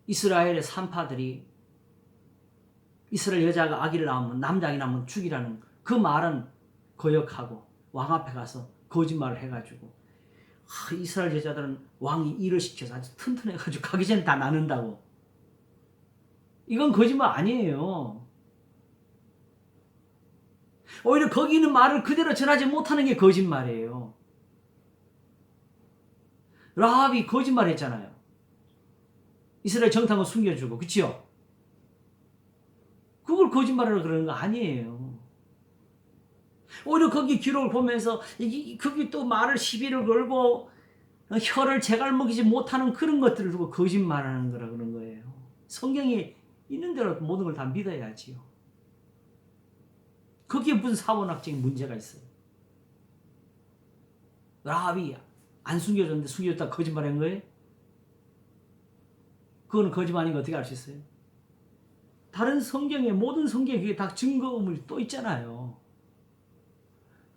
이스라엘의 산파들이 이스라엘 여자가 아기를 낳으면 남자 아기 낳으면 죽이라는 그 말은 거역하고 왕 앞에 가서 거짓말을 해가지고 이스라엘 여자들은 왕이 일을 시켜서 아주 튼튼해가지고 가기 전에 다 낳는다고. 이건 거짓말 아니에요. 오히려 거기 있는 말을 그대로 전하지 못하는 게 거짓말이에요. 라합이 거짓말했잖아요. 이스라엘 정탐을 숨겨주고, 그치요? 그걸 거짓말하려고 그러는 거 아니에요. 오히려 거기 기록을 보면서 거기 또 말을 시비를 걸고 혀를 제갈 먹이지 못하는 그런 것들을 두고 거짓말하는 거라 그런 거예요. 성경에 있는 대로 모든 걸 다 믿어야지요. 거기에 무슨 사원학적인 문제가 있어요. 라합이 안 숨겨줬는데 숨겨줬다 거짓말한 거예요? 그건 거짓말인 거 어떻게 알 수 있어요? 다른 성경에 모든 성경에 그게 다 증거물이 또 있잖아요.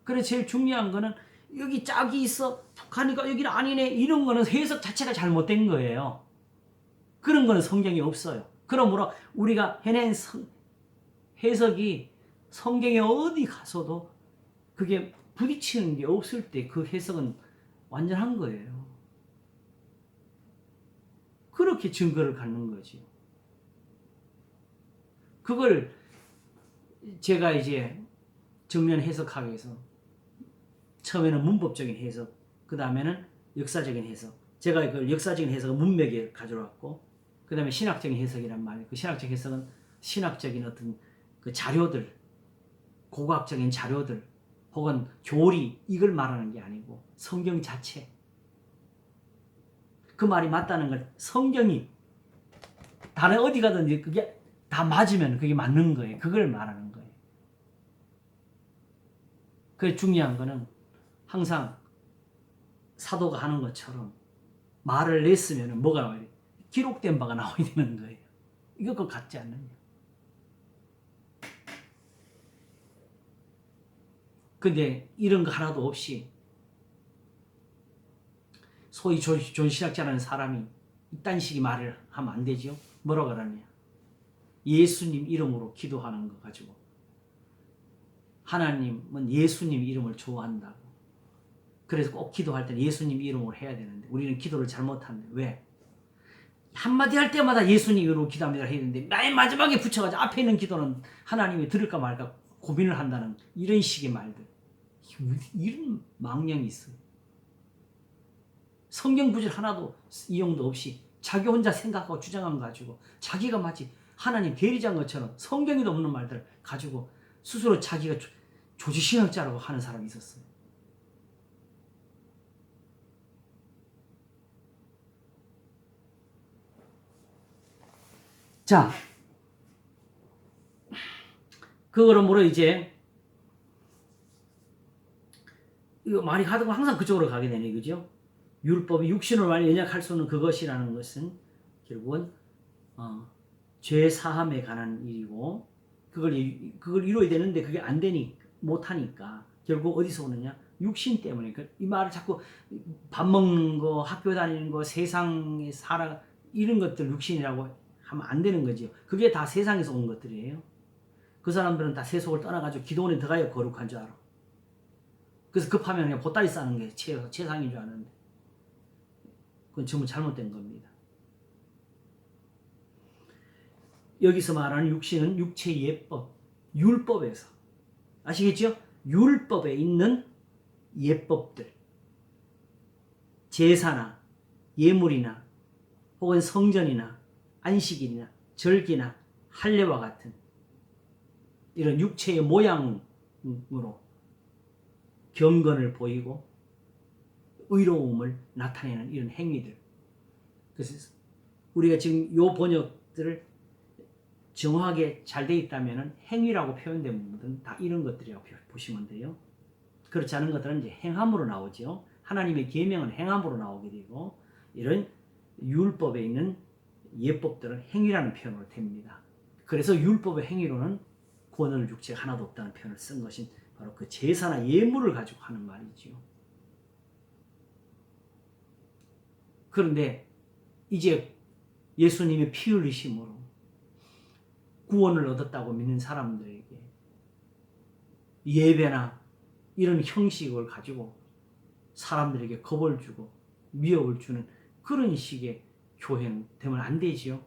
그래 제일 중요한 거는 여기 짝이 있어 북한이가 여기는 아니네 이런 거는 해석 자체가 잘못된 거예요. 그런 거는 성경에 없어요. 그러므로 우리가 해낸 해석이 성경에 어디 가서도 그게 부딪히는 게 없을 때 그 해석은 완전한 거예요. 그렇게 증거를 갖는 거죠. 그걸 제가 이제 정면 해석하기 위해서 처음에는 문법적인 해석, 그 다음에는 역사적인 해석. 제가 그 역사적인 해석은 문맥에 가져왔고, 그 다음에 신학적인 해석이란 말이에요. 그 신학적 해석은 신학적인 어떤 그 자료들, 고고학적인 자료들, 혹은 교리, 이걸 말하는 게 아니고 성경 자체. 그 말이 맞다는 걸 성경이 다른 어디 가든지 그게 다 맞으면 그게 맞는 거예요. 그걸 말하는 거예요. 그 중요한 거는 항상 사도가 하는 것처럼 말을 냈으면 뭐가 나와야 돼? 기록된 바가 나와야 되는 거예요. 이거 그거 같지 않느냐. 근데 이런 거 하나도 없이 소위 존신학자라는 사람이 이딴 식의 말을 하면 안 되죠. 뭐라고 그러냐. 예수님 이름으로 기도하는 거 가지고 하나님은 예수님 이름을 좋아한다고. 그래서 꼭 기도할 때는 예수님 이름으로 해야 되는데 우리는 기도를 잘못하는데 왜? 한마디 할 때마다 예수님 이름으로 기도합니다 해야 되는데 맨 마지막에 붙여가지고 앞에 있는 기도는 하나님이 들을까 말까 고민을 한다는 이런 식의 말들. 이런 망령이 있어요. 성경 구절 하나도 이용도 없이 자기 혼자 생각하고 주장한 거 가지고 자기가 마치 하나님 대리자인 것처럼 성경에도 없는 말들 가지고 스스로 자기가 조지신학자라고 하는 사람이 있었어요. 자, 그러므로 이제 이거 많이 하던 거 항상 그쪽으로 가게 되네, 그죠? 율법이 육신을 많이 연약할 수 없는 그것이라는 것은 결국은 죄 사함에 관한 일이고 그걸 이루어야 되는데 그게 안 되니 못 하니까 결국 어디서 오느냐? 육신 때문에. 이 말을 자꾸 밥 먹는 거, 학교 다니는 거, 세상에 살아 이런 것들 육신이라고 하면 안 되는 거죠. 그게 다 세상에서 온 것들이에요. 그 사람들은 다 세속을 떠나가지고 기도원에 들어가야 거룩한 줄 알아. 그래서 급하면 그냥 보따리 싸는 게 최상인 줄 아는데 그건 전부 잘못된 겁니다. 여기서 말하는 육신은 육체의 예법, 율법에서 아시겠죠? 율법에 있는 예법들, 제사나 예물이나 혹은 성전이나 안식일이나 절기나 할례와 같은 이런 육체의 모양으로 경건을 보이고 의로움을 나타내는 이런 행위들. 그래서 우리가 지금 요 번역들을 정확하게 잘 돼 있다면 행위라고 표현된 부분들은 다 이런 것들이라고 보시면 돼요. 그렇지 않은 것들은 이제 행함으로 나오죠. 하나님의 계명은 행함으로 나오게 되고 이런 율법에 있는 예법들은 행위라는 표현으로 됩니다. 그래서 율법의 행위로는 구원을 육체가 하나도 없다는 표현을 쓴 것이 바로 그 제사나 예물을 가지고 하는 말이지요. 그런데 이제 예수님의 피 흘리심으로 구원을 얻었다고 믿는 사람들에게 예배나 이런 형식을 가지고 사람들에게 겁을 주고 미혹을 주는 그런 식의 교회는 되면 안 되지요.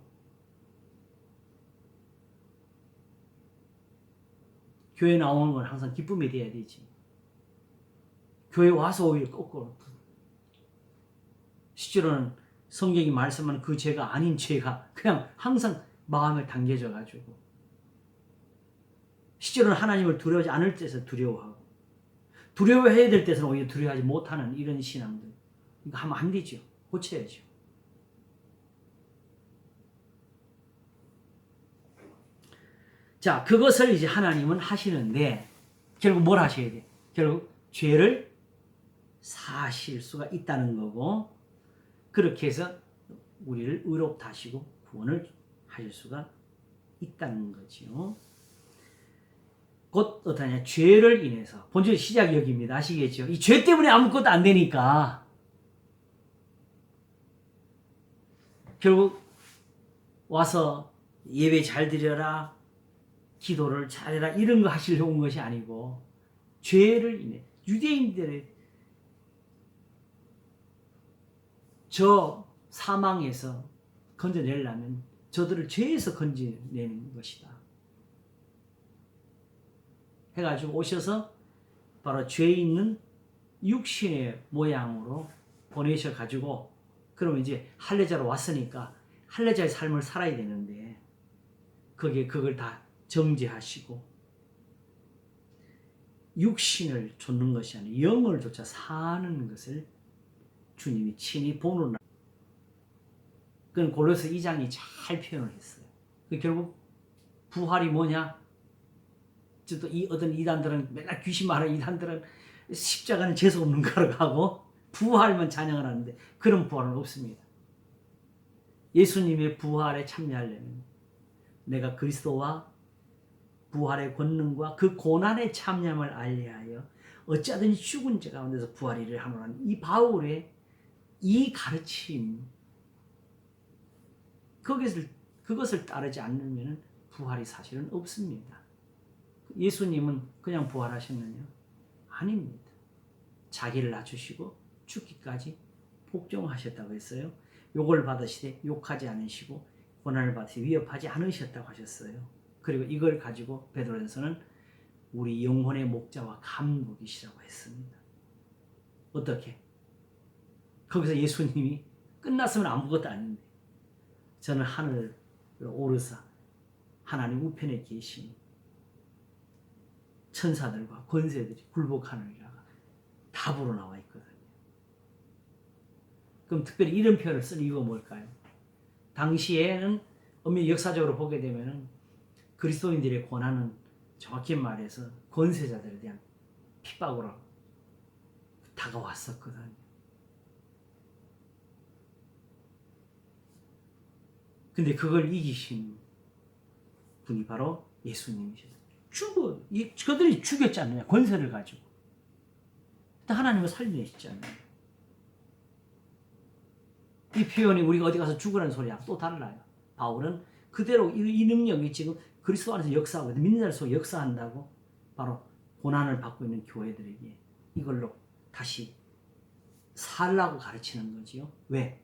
교회 나오는 건 항상 기쁨이 돼야 되지. 교회 와서 오히려 거꾸로. 실제로는 성경이 말씀하는 그 죄가 아닌 죄가 그냥 항상 마음에 당겨져 가지고 실제로는 하나님을 두려워하지 않을 때에서 두려워하고 두려워해야 될 때에서는 오히려 두려워하지 못하는 이런 신앙들. 이거 하면 안 되죠. 고쳐야죠. 자, 그것을 이제 하나님은 하시는데 결국 뭘 하셔야 돼? 결국 죄를 사실 수가 있다는 거고, 그렇게 해서 우리를 의롭다 하시고 구원을 하실 수가 있다는 거지요. 곧 어떠냐, 죄를 인해서, 본질 시작이 여기입니다. 아시겠죠? 이 죄 때문에 아무것도 안 되니까 결국 와서 예배 잘 드려라, 기도를 잘해라, 이런 거 하시려고 온 것이 아니고, 죄를 인해 유대인들의 저 사망에서 건져내려면 저들을 죄에서 건져내는 것이다 해가지고 오셔서 바로 죄 있는 육신의 모양으로 보내셔가지고, 그러면 이제 할례자로 왔으니까 할례자의 삶을 살아야 되는데, 그걸 다 정죄하시고 육신을 좇는 것이 아니라 영을 조차 사는 것을 주님이 친히 본으로, 그건 골로새 2장이 잘 표현을 했어요. 결국 부활이 뭐냐? 또 이 어떤 이단들은, 맨날 귀신 말하는 이단들은 십자가는 재수 없는 거라고 하고 부활만 찬양을 하는데, 그런 부활은 없습니다. 예수님의 부활에 참여하려면 내가 그리스도와 부활의 권능과 그 고난의 참여함을 알리하여 어찌하든지 죽은 자 가운데서 부활이를 하노라는 이 바울의 이 가르침, 그것을 따르지 않으면 부활이 사실은 없습니다. 예수님은 그냥 부활하셨느냐? 아닙니다. 자기를 낮추시고 죽기까지 복종하셨다고 했어요. 욕을 받으시되 욕하지 않으시고 고난을 받으시되 위협하지 않으셨다고 하셨어요. 그리고 이걸 가지고 베드로전서는 우리 영혼의 목자와 감독이시라고 했습니다. 어떻게? 거기서 예수님이 끝났으면 아무것도 아닌데, 저는 하늘을 오르사 하나님 우편에 계신 천사들과 권세들이 굴복하느니라 답으로 나와 있거든요. 그럼 특별히 이런 표현을 쓴 이유가 뭘까요? 당시에는 엄밀히 역사적으로 보게 되면은 그리스도인들의 고난은 정확히 말해서 권세자들에 대한 핍박으로 다가왔었거든요. 근데 그걸 이기신 분이 바로 예수님이셨어요. 그들이 죽였잖아요. 권세를 가지고. 하나님은 살려내셨잖아요. 이 표현이 우리가 어디 가서 죽으라는 소리하고 또 달라요. 바울은 그대로 이 능력이 지금 그리스도 안에서 역사하고 믿는 자를 속에 역사한다고 바로 고난을 받고 있는 교회들에게 이걸로 다시 살라고 가르치는 거지요. 왜?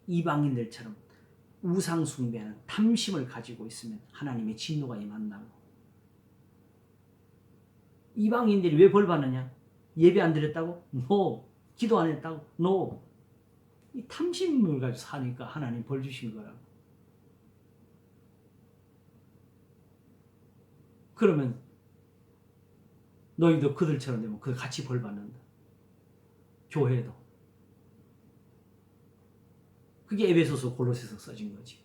이방인들처럼 우상 숭배하는 탐심을 가지고 있으면 하나님의 진노가 임한다고. 이방인들이 왜 벌 받느냐? 예배 안 드렸다고? No. 기도 안 했다고? No. 이 탐심을 가지고 사니까 하나님 벌 주신 거라고. 그러면 너희도 그들처럼 되면 그 같이 벌 받는다. 교회도. 그게 에베소서 골로새서 써진 거지.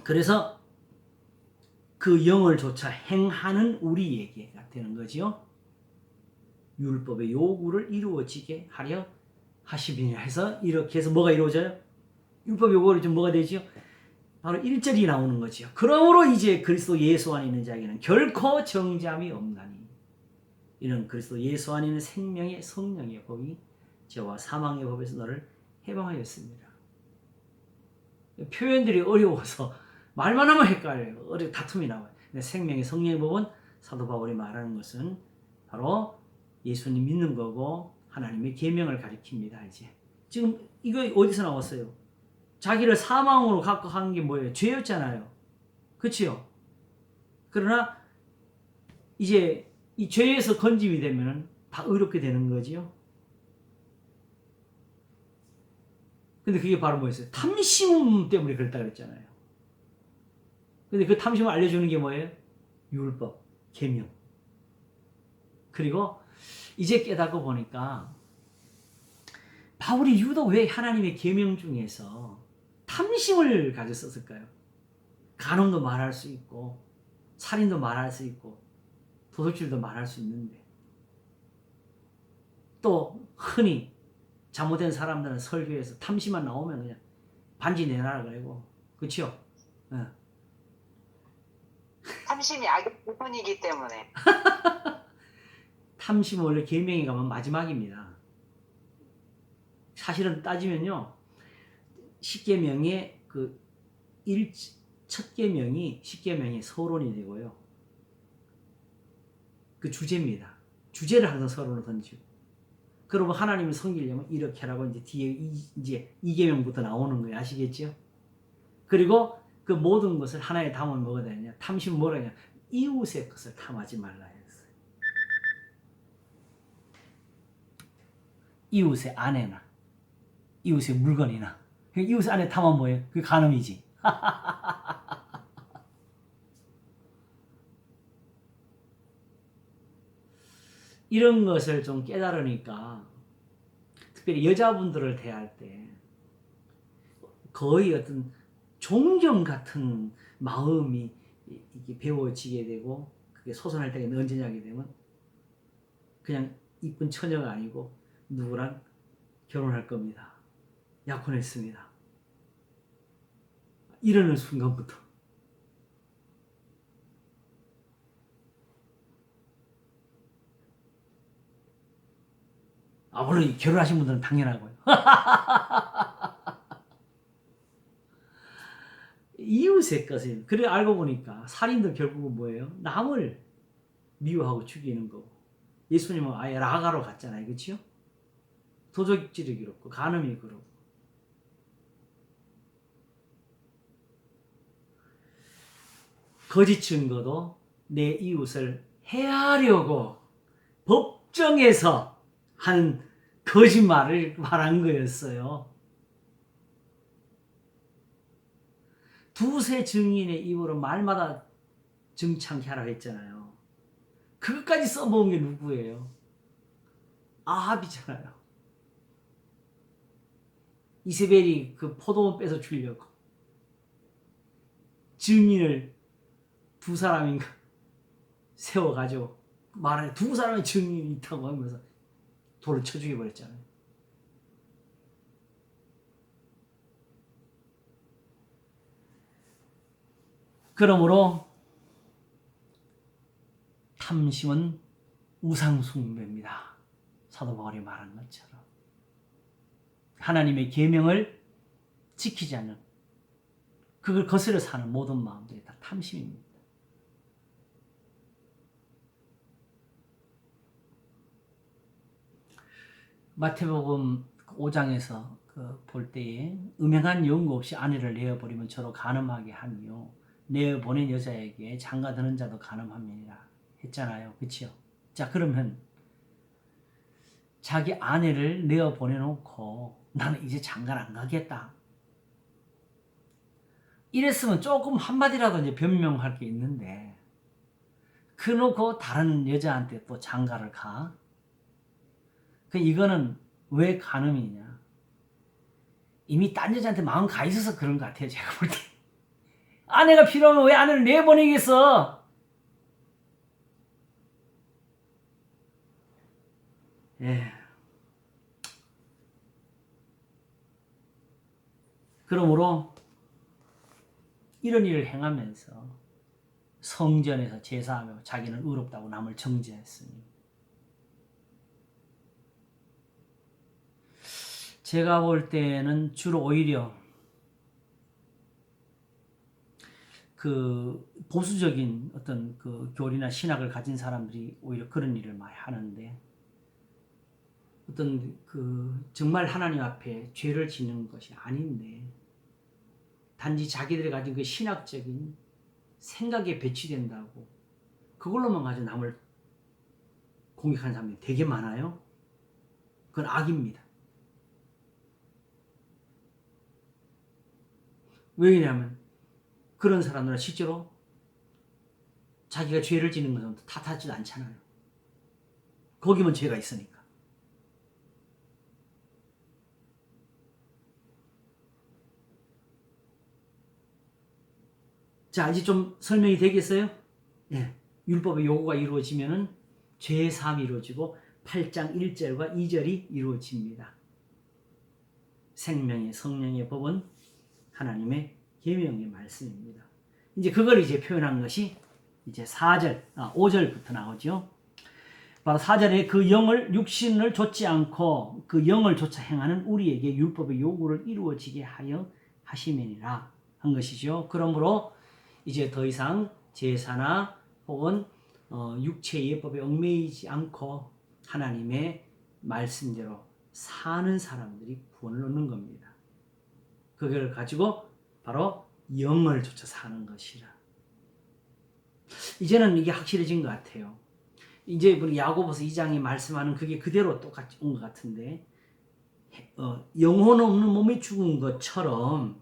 그래서 그 영을 조차 행하는 우리에게가 되는 거지요. 율법의 요구를 이루어지게 하려 하심이라 해서 이렇게 해서 뭐가 이루어져요? 율법 요구를 좀 뭐가 되지요? 바로 1절이 나오는 거지요. 그러므로 이제 그리스도 예수 안에 있는 자에게는 결코 정죄함이 없나니 이는 그리스도 예수 안에 있는 생명의 성령의 법이 죄와 사망의 법에서 너를 해방하였습니다. 표현들이 어려워서 말만 하면 헷갈려요. 다툼이 나와요. 근데 생명의 성령의 법은 사도 바울이 말하는 것은 바로 예수님 믿는 거고 하나님의 계명을 가리킵니다. 이제 지금 이거 어디서 나왔어요? 자기를 사망으로 갖고 한 게 뭐예요? 죄였잖아요. 그치요? 그러나 이제 이 죄에서 건짐이 되면 다 의롭게 되는 거지요. 근데 그게 바로 뭐였어요? 탐심 때문에 그랬다 그랬잖아요. 근데 그 탐심을 알려주는 게 뭐예요? 율법, 계명. 그리고 이제 깨닫고 보니까 바울이 유독 왜 하나님의 계명 중에서 탐심을 가져 썼을까요? 간음도 말할 수 있고 살인도 말할 수 있고 도둑질도 말할 수 있는데 또 흔히 잘못된 사람들은 설교에서 탐심만 나오면 그냥 반지 내놔라 그러고 그렇죠? 탐심이 악의 부분이기 때문에. 탐심은 원래 계명에 가면 마지막입니다. 사실은 따지면요. 10계명의 첫 계명이 10계명의 서론이 되고요. 그 주제입니다. 주제를 항상 서론으로 던지고. 그러면 하나님을 섬기려면 이렇게 하라고 이제 뒤에 이제 2계명부터 나오는 거예요. 아시겠죠? 그리고 그 모든 것을 하나에 담아 먹어야 되냐? 탐심은 뭐라 하냐? 이웃의 것을 탐하지 말라 했어요. 이웃의 아내나 이웃의 물건이나 이웃의 아내 탐하면 뭐예요? 그게 간음이지. 이런 것을 좀 깨달으니까 특별히 여자분들을 대할 때 거의 어떤 존경 같은 마음이 이게 배워지게 되고 그게 솟아날 때가 언제냐게 되면 그냥 이쁜 처녀가 아니고 누구랑 결혼할 겁니다. 약혼했습니다. 이러는 순간부터 물론 결혼하신 분들은 당연하고요. 이웃의 것을 그래 알고 보니까 살인도 결국은 뭐예요? 남을 미워하고 죽이는 거고 예수님은 아예 라가로 갔잖아요. 그렇죠? 도적질이 그렇고 간음이 그렇고 거짓 증거도 내 이웃을 해하려고 법정에서 한 거짓말을 말한 거였어요. 두세 증인의 입으로 말마다 정창케 하라 했잖아요. 그것까지 써먹은 게 누구예요? 아합이잖아요. 이세벨이 그 포도원 뺏어 주려고 증인을 두 사람인가 세워가지고 말하는 두 사람의 증인이 있다고 하면서 돌을 쳐 죽여버렸잖아요. 그러므로 탐심은 우상숭배입니다. 사도 바울이 말한 것처럼 하나님의 계명을 지키지 않는 그걸 거스려 사는 모든 마음들이 다 탐심입니다. 마태복음 5장에서 볼 때에 음행한 연고 없이 아내를 내어버리면 저로 간음하게 하니요 내어보낸 여자에게 장가드는 자도 간음함이니라 했잖아요. 그렇죠? 자 그러면 자기 아내를 내어보내놓고 나는 이제 장가를 안 가겠다. 이랬으면 조금 한마디라도 이제 변명할 게 있는데 그놓고 다른 여자한테 또 장가를 가? 이거는 왜 간음이냐? 이미 딴 여자한테 마음 가 있어서 그런 것 같아요. 제가 볼 때. 아내가 필요하면 왜 아내를 내보내겠어? 예. 그러므로 이런 일을 행하면서 성전에서 제사하며 자기는 의롭다고 남을 정죄했으니 제가 볼 때는 주로 오히려 그 보수적인 어떤 그 교리나 신학을 가진 사람들이 오히려 그런 일을 많이 하는데 어떤 그 정말 하나님 앞에 죄를 짓는 것이 아닌데 단지 자기들이 가진 그 신학적인 생각에 배치된다고 그걸로만 가지고 남을 공격하는 사람들이 되게 많아요. 그건 악입니다. 왜냐하면 그런 사람들은 실제로 자기가 죄를 짓는 것은 탓하지도 않잖아요. 거기만 죄가 있으니까. 자, 이제 좀 설명이 되겠어요? 예, 율법의 요구가 이루어지면은 죄의 사함이 이루어지고 8장 1절과 2절이 이루어집니다. 생명의 성령의 법은 하나님의 계명의 말씀입니다. 이제 그걸 이제 표현한 것이 이제 5절부터 나오죠. 바로 4절에 그 영을 육신을 좇지 않고 그 영을 좇아 행하는 우리에게 율법의 요구를 이루어지게 하여 하심이니라 한 것이죠. 그러므로 이제 더 이상 제사나 혹은 육체의 예법에 얽매이지 않고 하나님의 말씀대로 사는 사람들이 구원을 얻는 겁니다. 그걸 가지고 바로 영을 좇아 사는 것이라. 이제는 이게 확실해진 것 같아요. 이제 우리 야고보서 2장이 말씀하는 그게 그대로 똑같이 온 것 같은데, 영혼 없는 몸이 죽은 것처럼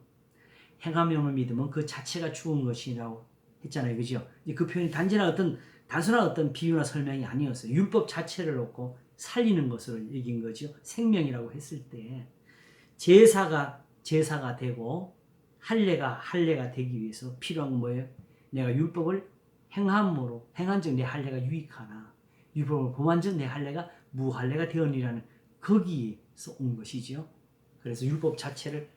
행함을 믿으면 그 자체가 죽은 것이라고 했잖아요. 그죠? 그 표현이 단순한 어떤 비유나 설명이 아니었어요. 율법 자체를 놓고 살리는 것을 얘기한 거죠. 생명이라고 했을 때 제사가 되고 할례가 되기 위해서 필요한 건 뭐예요? 내가 율법을 행한 즉 내 할례가 유익하나 율법을 범한 즉 내 할례가 무할례가 되었니라는 거기에서 온 것이죠. 그래서 율법 자체를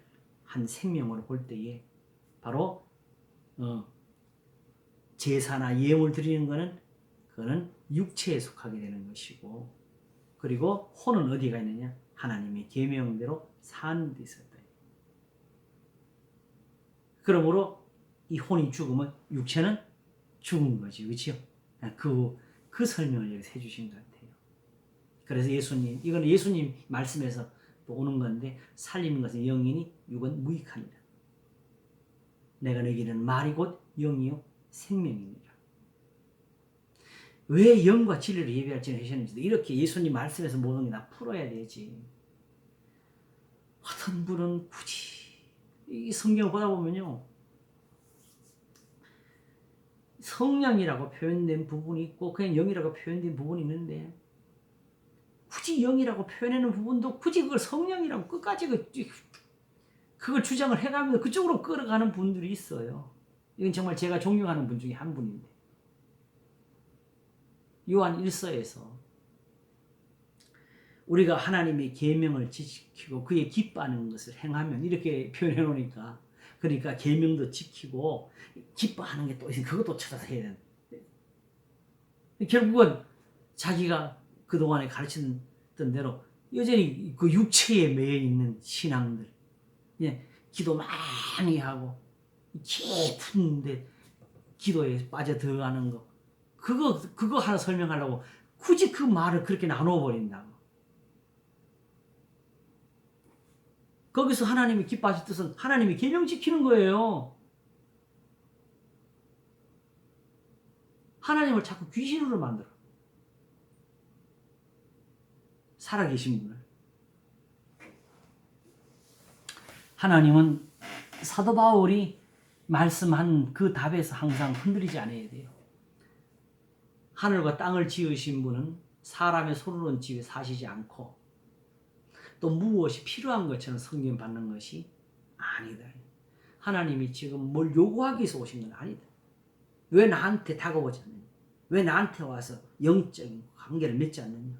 한 생명으로 볼 때에 바로 제사나 예물 드리는 것은 그거는 육체에 속하게 되는 것이고, 그리고 혼은 어디가 있느냐? 하나님의 계명대로 사는 데 있었다. 그러므로 이 혼이 죽으면 육체는 죽은 거지, 그렇죠? 그 설명을 여기서 해주신 것 같아요. 그래서 이거는 예수님 말씀에서 또 오는 건데, 살리는 것은 영이니 육은 무익하니라. 내가 너희에게는 말이 곧 영이요 생명이니라. 왜 영과 진리를 예배할지는 하셨는지 이렇게 예수님 말씀에서 모든 게 다 풀어야 되지. 어떤 분은 굳이 이 성경을 보다 보면요, 성령이라고 표현된 부분이 있고 그냥 영이라고 표현된 부분이 있는데, 굳이 영이라고 표현하는 부분도 굳이 그걸 성령이라고 끝까지 그걸 주장을 해가면서 그쪽으로 끌어가는 분들이 있어요. 이건 정말 제가 존경하는 분 중에 한 분인데, 요한 1서에서 우리가 하나님의 계명을 지키고 그에 기뻐하는 것을 행하면, 이렇게 표현해 놓으니까, 그러니까 계명도 지키고 기뻐하는 게 또 있으니 그것도 찾아서 해야 되는. 결국은 자기가 그동안에 가르쳤던 대로 여전히 그 육체에 매여 있는 신앙들, 기도 많이 하고 깊은데 기도에 빠져 들어가는 거, 그거 하나 설명하려고 굳이 그 말을 그렇게 나눠 버린다고. 거기서 하나님이 기뻐하실 뜻은 하나님이 계명 지키는 거예요. 하나님을 자꾸 귀신으로 만들어. 살아계신 분을. 하나님은 사도 바울이 말씀한 그 답에서 항상 흔들리지 않아야 돼요. 하늘과 땅을 지으신 분은 사람의 손으로는 지어 사시지 않고 또 무엇이 필요한 것처럼 섬김 받는 것이 아니다. 하나님이 지금 뭘 요구하기 위해서 오신 건 아니다. 왜 나한테 다가오지 않느냐? 왜 나한테 와서 영적인 관계를 맺지 않느냐?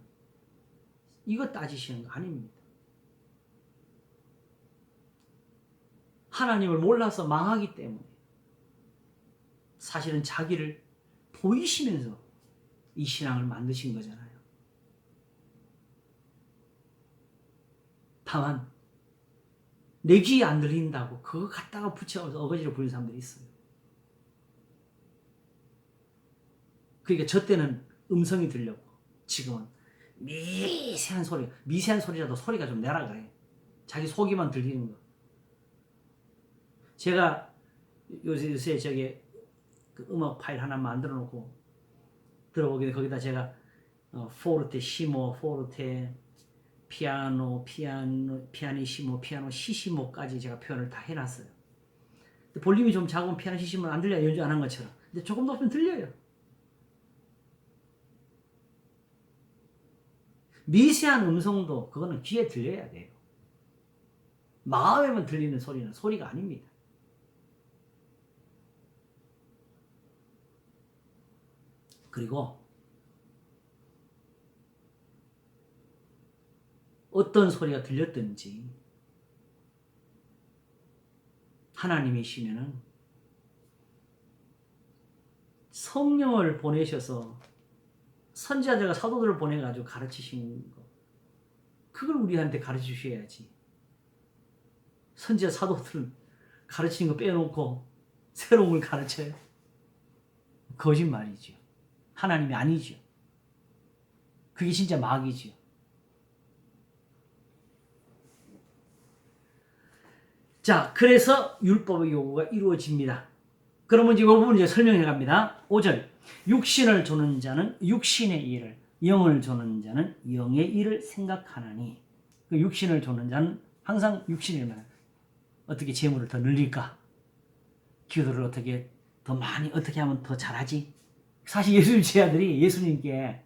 이거 따지시는 거 아닙니다. 하나님을 몰라서 망하기 때문에 사실은 자기를 보이시면서 이 신앙을 만드신 거잖아요. 다만 내 귀에 안 들린다고 그거 갖다가 붙여서 어거지로 부리는 사람들이 있어요. 그러니까 저 때는 음성이 들렸고 지금은 미세한 소리라도 소리가 좀 내라 그래. 자기 속이만 들리는 거. 제가 요새 저기 그 음악 파일 하나 만들어 놓고 들어보게 돼. 거기다 제가 포르테, 시모, 포르테, 피아니시모, 피아노 시시모까지 제가 표현을 다 해놨어요. 볼륨이 좀 작으면 피아노 시시모는 안 들려요. 연주 안 한 것처럼. 근데 조금 높으면 들려요. 미세한 음성도 그거는 귀에 들려야 돼요. 마음에만 들리는 소리는 소리가 아닙니다. 그리고 어떤 소리가 들렸든지 하나님이시면은 성령을 보내셔서 선지자들과 사도들을 보내가지고 가르치신 거, 그걸 우리한테 가르쳐 주셔야지. 선지자 사도들은 가르치는 거 빼놓고 새로운 걸 가르쳐요. 거짓말이죠. 하나님이 아니죠. 그게 진짜 마귀죠. 자, 그래서 율법의 요구가 이루어집니다. 그러면 이제 이 부분 이제 설명해 갑니다. 5절. 육신을 조는 자는 육신의 일을, 영을 조는 자는 영의 일을 생각하나니. 그 육신을 조는 자는 항상 육신의 일만. 어떻게 재물을 더 늘릴까? 기도를 어떻게 더 많이 어떻게 하면 더 잘하지? 사실 예수님 제자들이 예수님께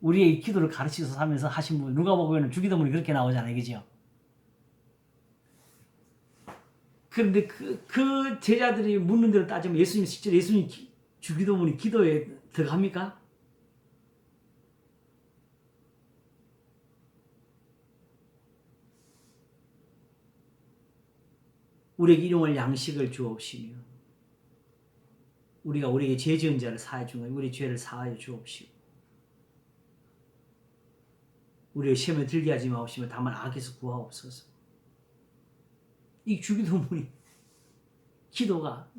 우리의 기도를 가르치셔서 하면서 하신 분, 누가복음에는 주기도문이 그렇게 나오잖아요. 그죠? 그런데 그 제자들이 묻는 대로 따지면 예수님 실제로 예수님 주기도문이 기도에 들어갑니까? 우리에게 일용할 양식을 주옵시며 우리가 우리에게 죄 지은 자를 사하여 주는 우리 죄를 사하여 주옵시고 우리의 시험에 들게 하지 마옵시며 다만 악에서 구하옵소서. 이 주기도문이 기도가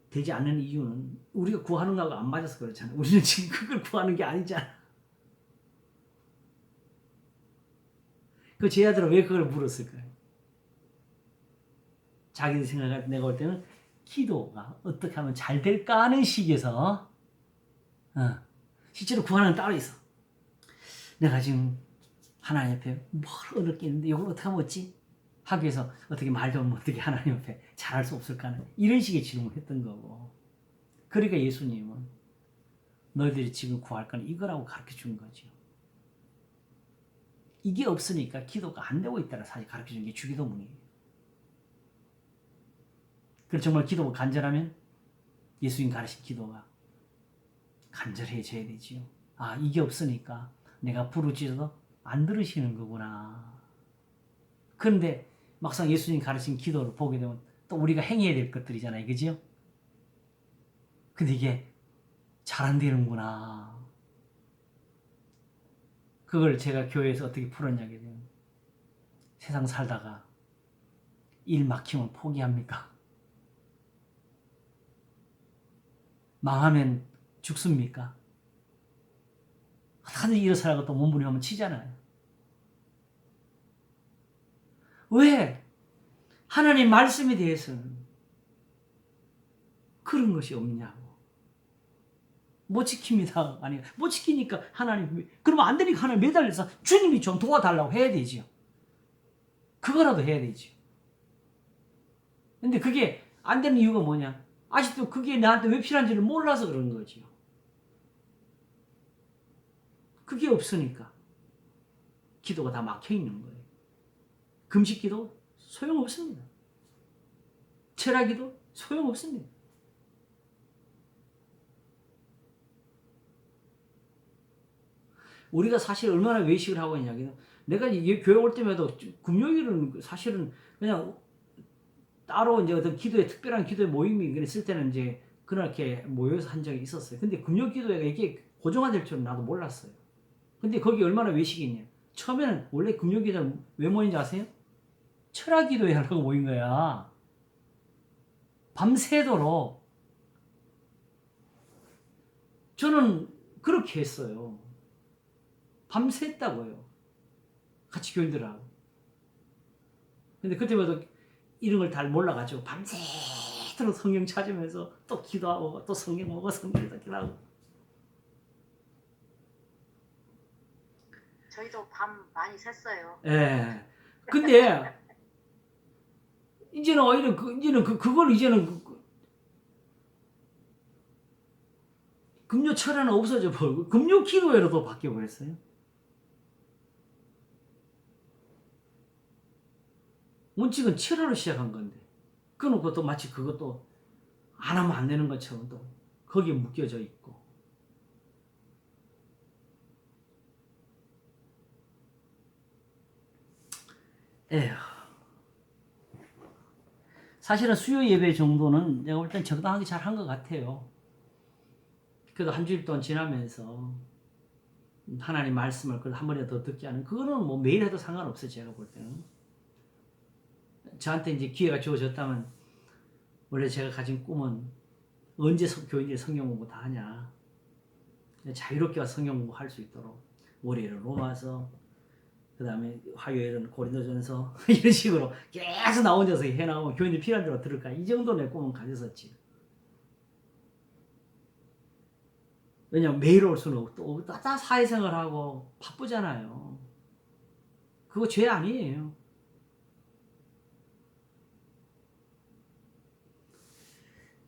되지 않는 이유는 우리가 구하는 거하고 안 맞아서 그렇잖아. 우리는 지금 그걸 구하는 게 아니잖아. 그 제자들은 왜 그걸 물었을까요? 자기들 생각할 때 내가 볼 때는 기도가 어떻게 하면 잘 될까 하는 식에서 실제로 구하는 건 따로 있어. 내가 지금 하나님 옆에 뭘 어렵게 있는데 이걸 어떻게 하면 어찌? 하기 위해서 어떻게 말도 어떻게 하나님 옆에 잘할 수 없을까 하는 이런 식의 질문을 했던 거고. 그러니까 예수님은 너희들이 지금 구할 건 이거라고 가르쳐 준 거죠. 이게 없으니까 기도가 안 되고 있다라 사실 가르쳐 준 게 주기도문이에요. 그래서 정말 기도가 간절하면 예수님 가르친 기도가 간절해져야 되지요. 아, 이게 없으니까 내가 부르짖어도 안 들으시는 거구나. 그런데 막상 예수님 가르친 기도를 보게 되면 또 우리가 행해야 될 것들이잖아요. 그죠? 근데 이게 잘 안 되는구나. 그걸 제가 교회에서 어떻게 풀었냐게 되면 세상 살다가 일 막히면 포기합니까? 망하면 죽습니까? 하도 일어서라고 또 몸부림하면 치잖아요. 왜? 하나님 말씀에 대해서는 그런 것이 없냐고. 못 지킵니다. 아니, 못 지키니까 하나님, 그러면 안 되니까 하나님 매달려서 주님이 좀 도와달라고 해야 되지요. 그거라도 해야 되지요. 근데 그게 안 되는 이유가 뭐냐? 아직도 그게 나한테 왜 필요한지를 몰라서 그런 거지요. 그게 없으니까 기도가 다 막혀 있는 거예요. 금식 기도 소용없습니다. 철학 기도 소용없습니다. 우리가 사실 얼마나 외식을 하고 있냐면 내가 교회 올 때마다 금요일은 사실은 그냥 따로 이제 어떤 기도에 특별한 기도의 모임이 있을 때는 이제 그렇게 모여서 한 적이 있었어요. 근데 금요 기도회가 이게 고정화될 줄은 나도 몰랐어요. 근데 거기 얼마나 외식이 있냐. 처음에는 원래 금요 기도는 왜 모인지 아세요? 철학 기도회 하려고 모인 거야. 밤새도록. 저는 그렇게 했어요. 밤샜다고요. 같이 교인들하고. 근데 그때마다 이런 걸 다 몰라가지고 밤새도록 성경 찾으면서 또 기도하고 또 성경 보고 성경에서 기도하고. 저희도 밤 많이 샜어요. 예. 근데 이제는 오히려 그걸 이제는 금요 철화는 없어져 버리고 금요 기도회로도 바뀌어 버렸어요. 원칙은 철화로 시작한 건데 그놓고 또 마치 그것도 안 하면 안 되는 것처럼 또 거기에 묶여져 있고. 에휴. 사실은 수요 예배 정도는 내가 볼 땐 적당하게 잘 한 것 같아요. 그래도 한 주일 동안 지나면서 하나님 말씀을 그래도 한 번이라도 더 듣게 하는, 그거는 뭐 매일 해도 상관없어요. 제가 볼 때는. 저한테 이제 기회가 주어졌다면, 원래 제가 가진 꿈은 언제 교인들이 성경 공부 다 하냐, 자유롭게 성경 공부할 수 있도록 월요일은 로마서, 그 다음에 화요일은 고린도전서 이런 식으로 계속 나 혼자서 해나가면 교인들 필요한 대로 들을까, 이 정도 내 꿈은 가졌었지. 왜냐면 매일 올 수는 없고 다 사회생활하고 바쁘잖아요. 그거 죄 아니에요.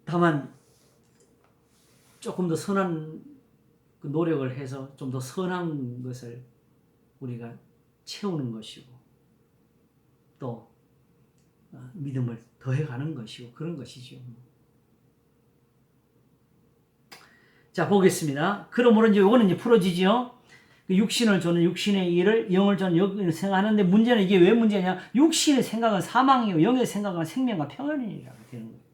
다만 조금 더 선한 노력을 해서 좀 더 선한 것을 우리가 채우는 것이고, 또 믿음을 더해가는 것이고, 그런 것이죠. 자, 보겠습니다. 그러므로 이제 요거는 이제 풀어지죠. 육신을 저는 육신의 일을, 영을 저는 영을 생각하는데, 문제는 이게 왜 문제냐? 육신의 생각은 사망이고 영의 생각은 생명과 평안이라고 되는 거예요.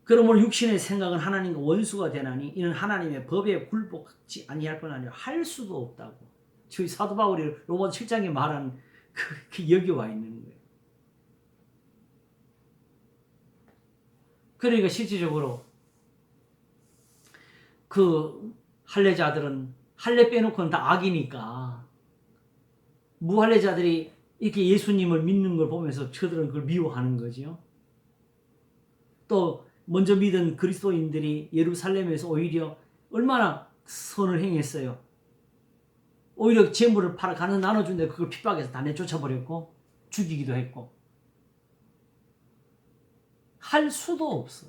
그러므로 육신의 생각은 하나님과 원수가 되나니 이는 하나님의 법에 굴복하지 아니할 뿐 아니라 할 수도 없다고. 저희 사도 바울이 로마서 7장에 말한 그 여기 와 있는 거예요. 그러니까 실질적으로 그 할례자들은 할례 빼놓고는 다 악이니까, 무할례자들이 이렇게 예수님을 믿는 걸 보면서 저들은 그걸 미워하는 거죠. 또 먼저 믿은 그리스도인들이 예루살렘에서 오히려 얼마나 선을 행했어요. 오히려 재물을 팔아 가는 나눠준데 그걸 핍박해서 다 내쫓아버렸고 죽이기도 했고. 할 수도 없어.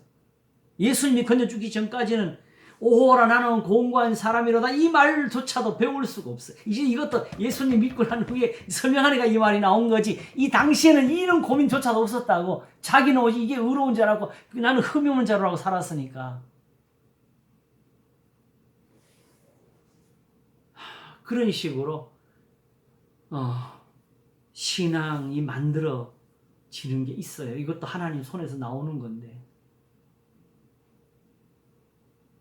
예수님이 건져주기 전까지는 오호라 나는 공고한 사람이로다, 이 말조차도 배울 수가 없어. 이제 이것도 예수님 믿고 난 후에 설명하니까 이 말이 나온 거지. 이 당시에는 이런 고민조차도 없었다고. 자기는 오직 이게 의로운 자라고, 나는 흠이 없는 자라고 살았으니까. 그런 식으로 신앙이 만들어지는 게 있어요. 이것도 하나님 손에서 나오는 건데,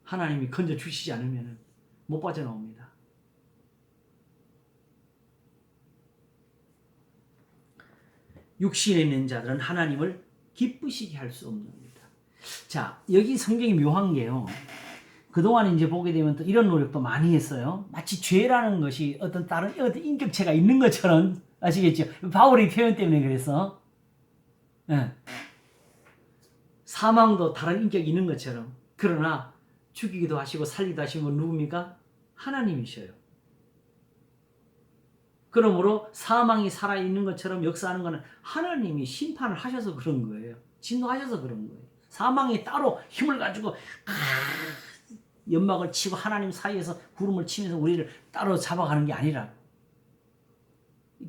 하나님이 건져주시지 않으면 못 빠져나옵니다. 육신에 있는 자들은 하나님을 기쁘시게 할 수 없습니다. 자, 여기 성경이 묘한 게요. 그동안 이제 보게 되면 또 이런 노력도 많이 했어요. 마치 죄라는 것이 어떤 다른 인격체가 있는 것처럼, 아시겠죠? 바울의 표현 때문에 그래서. 네. 사망도 다른 인격이 있는 것처럼. 그러나 죽이기도 하시고 살리기도 하시는 건 누굽니까? 하나님이셔요. 그러므로 사망이 살아있는 것처럼 역사하는 것은 하나님이 심판을 하셔서 그런 거예요. 진노하셔서 그런 거예요. 사망이 따로 힘을 가지고 연막을 치고 하나님 사이에서 구름을 치면서 우리를 따로 잡아가는 게 아니라,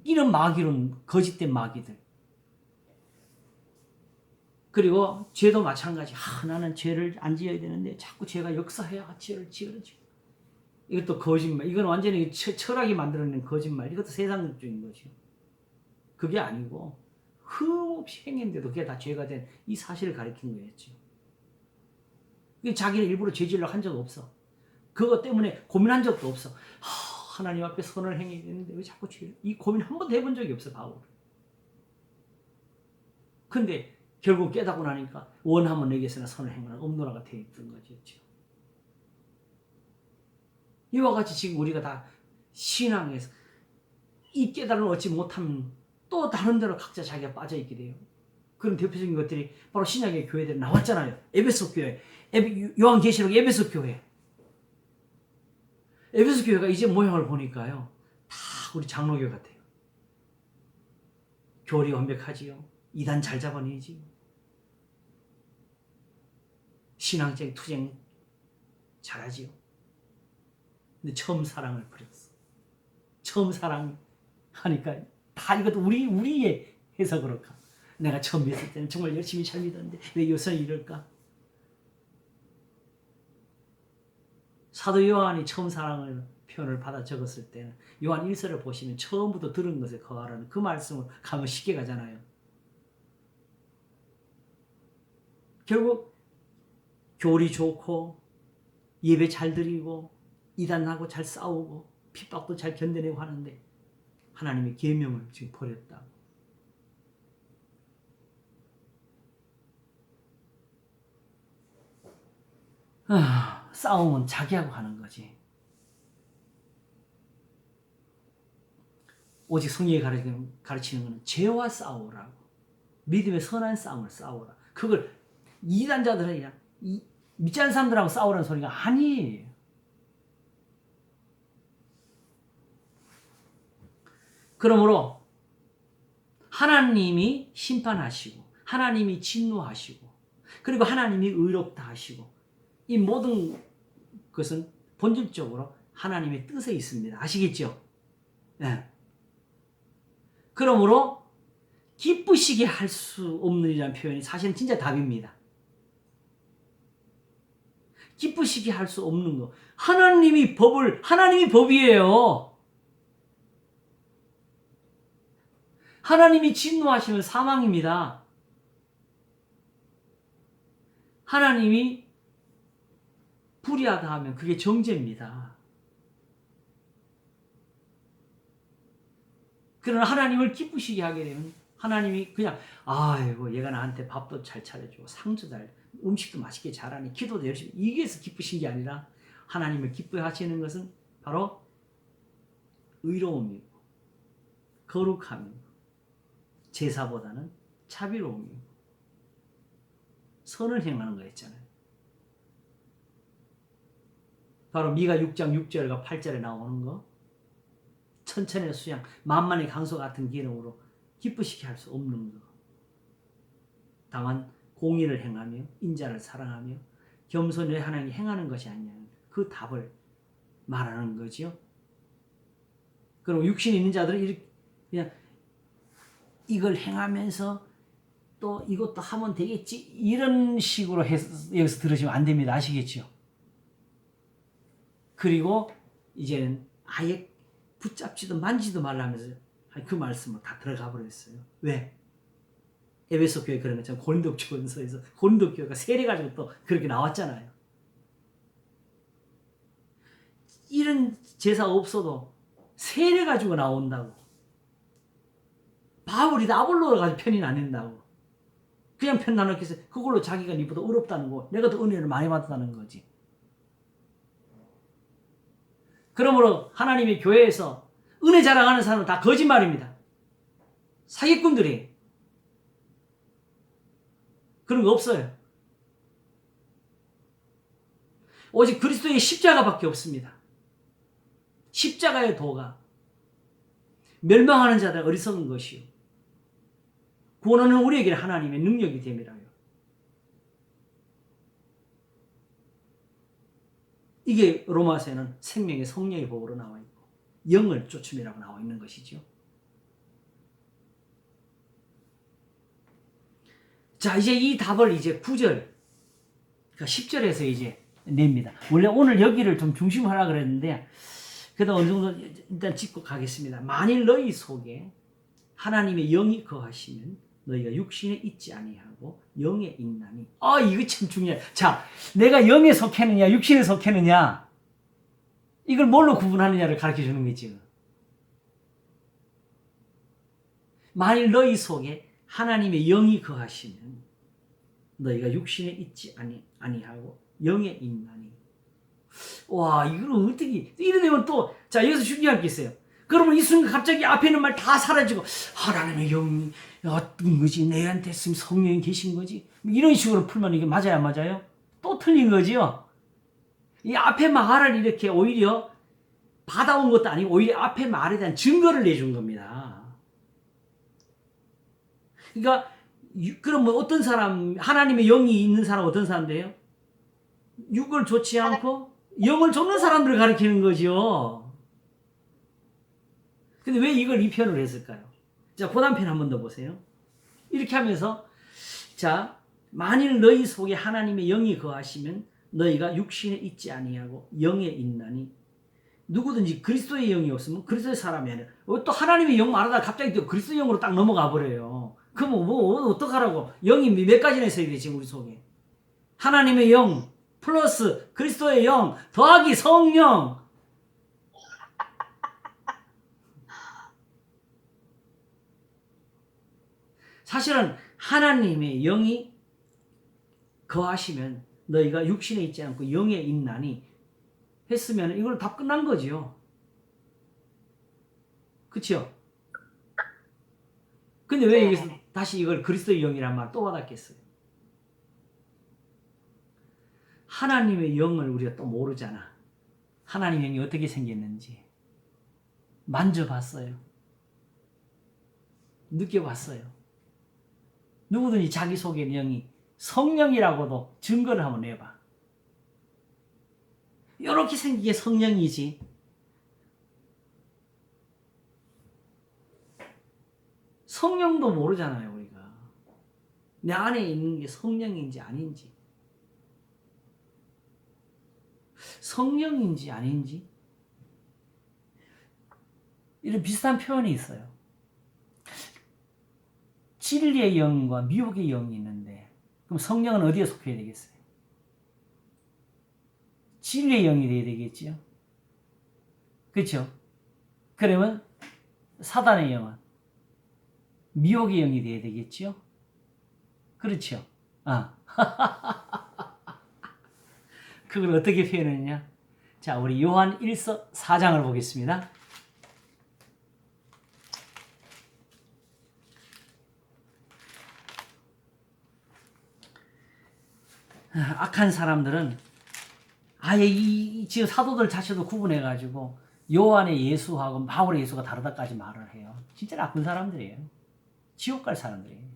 이런 마귀론, 거짓된 마귀들. 그리고 죄도 마찬가지. 나는 죄를 안 지어야 되는데 자꾸 죄가 역사해야 죄를 지어야지. 이것도 거짓말. 이건 완전히 철학이 만들어낸 거짓말. 이것도 세상적인 거죠. 그게 아니고 흠없이 행했는데도 그게 다 죄가 된 이 사실을 가리킨 거였죠. 자기는 일부러 죄지으려고 한 적 없어. 그것 때문에 고민한 적도 없어. 하나님 앞에 선을 행해야 되는데 왜 자꾸 죄를, 이 고민 한 번도 해본 적이 없어, 바울. 근데 결국 깨닫고 나니까 원하면 내게서나 선을 행하라 없노라가 되어 있던 거죠. 이와 같이 지금 우리가 다 신앙에서 이 깨달음을 얻지 못하면 또 다른 데로 각자 자기가 빠져있게 돼요. 그런 대표적인 것들이 바로 신약의 교회들이 나왔잖아요. 에베소 교회, 요한계시록 에베소 교회. 에베소 교회가 이제 모양을 보니까요, 다 우리 장로교 같아요. 교리 완벽하지요. 이단 잘 잡아내지요. 신앙적 투쟁 잘하지요. 근데 처음 사랑을 버렸어. 처음 사랑하니까 다 이것도 우리의 해서 그럴까? 내가 처음 믿을 때는 정말 열심히 잘 믿었는데 왜 요새 이럴까? 사도 요한이 처음 사랑을 표현을 받아 적었을 때는 요한 1서를 보시면 처음부터 들은 것에 거하라는 그 말씀을 가면 쉽게 가잖아요. 결국 교리 좋고 예배 잘 드리고 이단하고 잘 싸우고 핍박도 잘 견뎌내고 하는데 하나님의 계명을 지금 버렸다고. 싸움은 자기하고 하는 거지. 오직 성령이 가르치는 것은 죄와 싸우라고. 믿음의 선한 싸움을 싸우라. 그걸 이단자들이야 믿지 않는 사람들하고 싸우라는 소리가 아니에요. 그러므로 하나님이 심판하시고 하나님이 진노하시고 그리고 하나님이 의롭다 하시고 이 모든 것은 본질적으로 하나님의 뜻에 있습니다. 아시겠죠? 네. 그러므로 기쁘시게 할 수 없느니라는 표현이 사실은 진짜 답입니다. 기쁘시게 할 수 없는 거. 하나님이 법이에요. 하나님이 진노하시면 사망입니다. 하나님이 불의하다 하면 그게 정죄입니다. 그러나 하나님을 기쁘시게 하게 되면 하나님이 그냥 아이고 얘가 나한테 밥도 잘 차려주고 상도 잘 음식도 맛있게 잘하니 기도도 열심히 이게서 기쁘신 게 아니라 하나님을 기뻐하시는 것은 바로 의로움이고 거룩함이고 제사보다는 자비로움이고 선을 행하는 거였잖아요. 바로 미가 6장 6절과 8절에 나오는 거 천천의 수양 만만의 강소 같은 기름으로 기쁘시게 할 수 없는 거. 다만 공의를 행하며 인자를 사랑하며 겸손히 하나님이 행하는 것이 아니냐. 그 답을 말하는 거지요. 그럼 육신에 있는 자들은 그냥 이걸 행하면서 또 이것도 하면 되겠지 이런 식으로 해서 여기서 들으시면 안 됩니다. 아시겠죠? 그리고 이제는 아예 붙잡지도 만지도 말라면서 그 말씀을 다 들어가 버렸어요. 왜? 에베소 교회 그런 것처럼 고린도전서에서 고린도 교회가 세례 가지고 또 그렇게 나왔잖아요. 이런 제사 없어도 세례 가지고 나온다고. 바울이 아볼로를 가지고 편이 나뉜다고. 그냥 편 나누기 위해서 그걸로 자기가 니보다 어렵다는 거, 내가 더 은혜를 많이 받았다는 거지. 그러므로 하나님의 교회에서 은혜 자랑하는 사람은 다 거짓말입니다. 사기꾼들이. 그런 거 없어요. 오직 그리스도의 십자가밖에 없습니다. 십자가의 도가 멸망하는 자들 어리석은 것이요 구원하는 우리에게 하나님의 능력이 됨이라요. 이게 로마서에는 생명의 성령의 복으로 나와 있고 영을 쫓음이라고 나와 있는 것이죠. 자, 이제 이 답을 이제 9절, 그러니까 10절에서 이제 냅니다. 원래 오늘 여기를 좀 중심하라 그랬는데, 그래도 어느 정도 일단 짚고 가겠습니다. 만일 너희 속에 하나님의 영이 거하시면 너희가 육신에 있지 아니하고 영에 있나니. 이거 참 중요해. 자, 내가 영에 속했느냐, 육신에 속했느냐, 이걸 뭘로 구분하느냐를 가르쳐 주는 거죠. 만일 너희 속에 하나님의 영이 거하시면 너희가 육신에 있지 아니하고 영에 있나니. 와, 이걸 어떻게 이러면 또, 자, 여기서 중요한 게 있어요. 그러면 이 순간 갑자기 앞에 있는 말 다 사라지고 하나님의 영이 어떤 거지, 내한테 있으면 성령이 계신 거지, 이런 식으로 풀면 이게 맞아요, 안 맞아요? 또 틀린 거지요. 이 앞에 말을 이렇게 오히려 받아온 것도 아니고 오히려 앞에 말에 대한 증거를 내준 겁니다. 그러니까 그럼 뭐 어떤 사람, 하나님의 영이 있는 사람 어떤 사람들이에요? 육을 좋지 않고 영을 쫓는 사람들을 가리키는 거죠. 근데 왜 이걸 이 편을 했을까요? 자, 고단편 한 번 더 보세요. 이렇게 하면서 자, 만일 너희 속에 하나님의 영이 거하시면 너희가 육신에 있지 아니하고 영에 있나니 누구든지 그리스도의 영이 없으면 그리스도의 사람이 아니라 또 하나님의 영 말하다가 갑자기 또 그리스도의 영으로 딱 넘어가 버려요. 그럼 뭐 어떡하라고? 영이 몇 가지나 있어야 돼 지금 우리 속에. 하나님의 영 플러스 그리스도의 영 더하기 성령. 사실은 하나님의 영이 거하시면 너희가 육신에 있지 않고 영에 있나니 했으면 이걸 다 끝난 거죠. 그렇죠? 근데 왜 여기서 다시 이걸 그리스도의 영이란 말 또 와닿겠어요? 하나님의 영을 우리가 또 모르잖아. 하나님의 영이 어떻게 생겼는지 만져봤어요. 느껴봤어요. 누구든지 자기 속에 있는 영이 성령이라고도 증거를 한번 내봐. 이렇게 생긴 게 성령이지. 성령도 모르잖아요, 우리가. 내 안에 있는 게 성령인지 아닌지. 성령인지 아닌지. 이런 비슷한 표현이 있어요. 진리의 영과 미혹의 영이 있는데, 그럼 성령은 어디에 속해야 되겠어요? 진리의 영이 되어야 되겠지요? 그렇죠? 그러면 사단의 영은 미혹의 영이 되어야 되겠지요? 그렇죠? 그걸 어떻게 표현했냐? 자, 우리 요한 1서 4장을 보겠습니다. 악한 사람들은 아예 지금 사도들 자체도 구분해가지고 요한의 예수하고 바울의 예수가 다르다까지 말을 해요. 진짜 나쁜 사람들이에요. 지옥 갈 사람들이에요.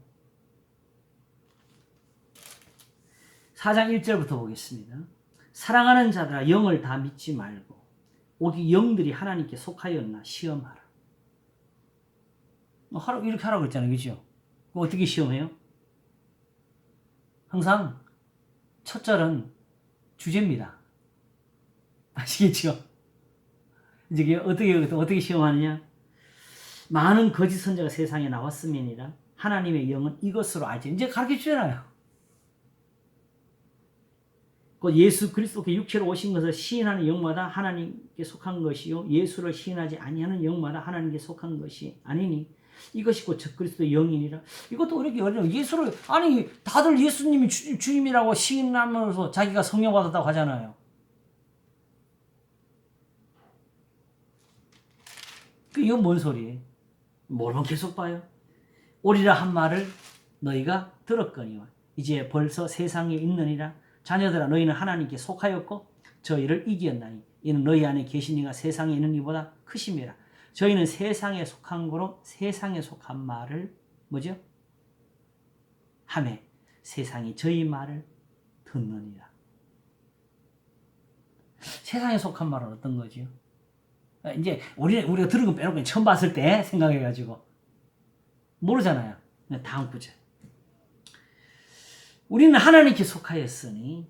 4장 1절부터 보겠습니다. 사랑하는 자들아 영을 다 믿지 말고 오직 영들이 하나님께 속하였나 시험하라. 이렇게 하라고 했잖아요. 그죠? 어떻게 시험해요? 항상 첫 절은 주제입니다. 아시겠죠? 이제 어떻게 시험하느냐? 많은 거짓 선자가 세상에 나왔음이니라 하나님의 영은 이것으로 알지. 이제 가르쳐 주잖아요. 곧 예수 그리스도께 육체로 오신 것을 시인하는 영마다 하나님께 속한 것이요 예수를 시인하지 아니하는 영마다 하나님께 속한 것이 아니니 이것이 곧 그리스도의 영이니라. 이것도 그렇게 어려워요. 예수를 아니 다들 예수님이 주님이라고 시인하면서 자기가 성령 받았다고 하잖아요. 이건 뭔 소리예요? 뭘만 계속 봐요? 오리라 한 말을 너희가 들었거니와 이제 벌써 세상에 있느니라. 자녀들아 너희는 하나님께 속하였고 저희를 이기었나니 이는 너희 안에 계신 이가 세상에 있는 이보다 크심이라. 저희는 세상에 속한 거로 세상에 속한 말을 뭐죠? 하매 세상이 저희 말을 듣느니라. 세상에 속한 말은 어떤 거죠? 이제 우리가 들은 거 빼놓고 처음 봤을 때 생각해가지고 모르잖아요. 다음 구절. 우리는 하나님께 속하였으니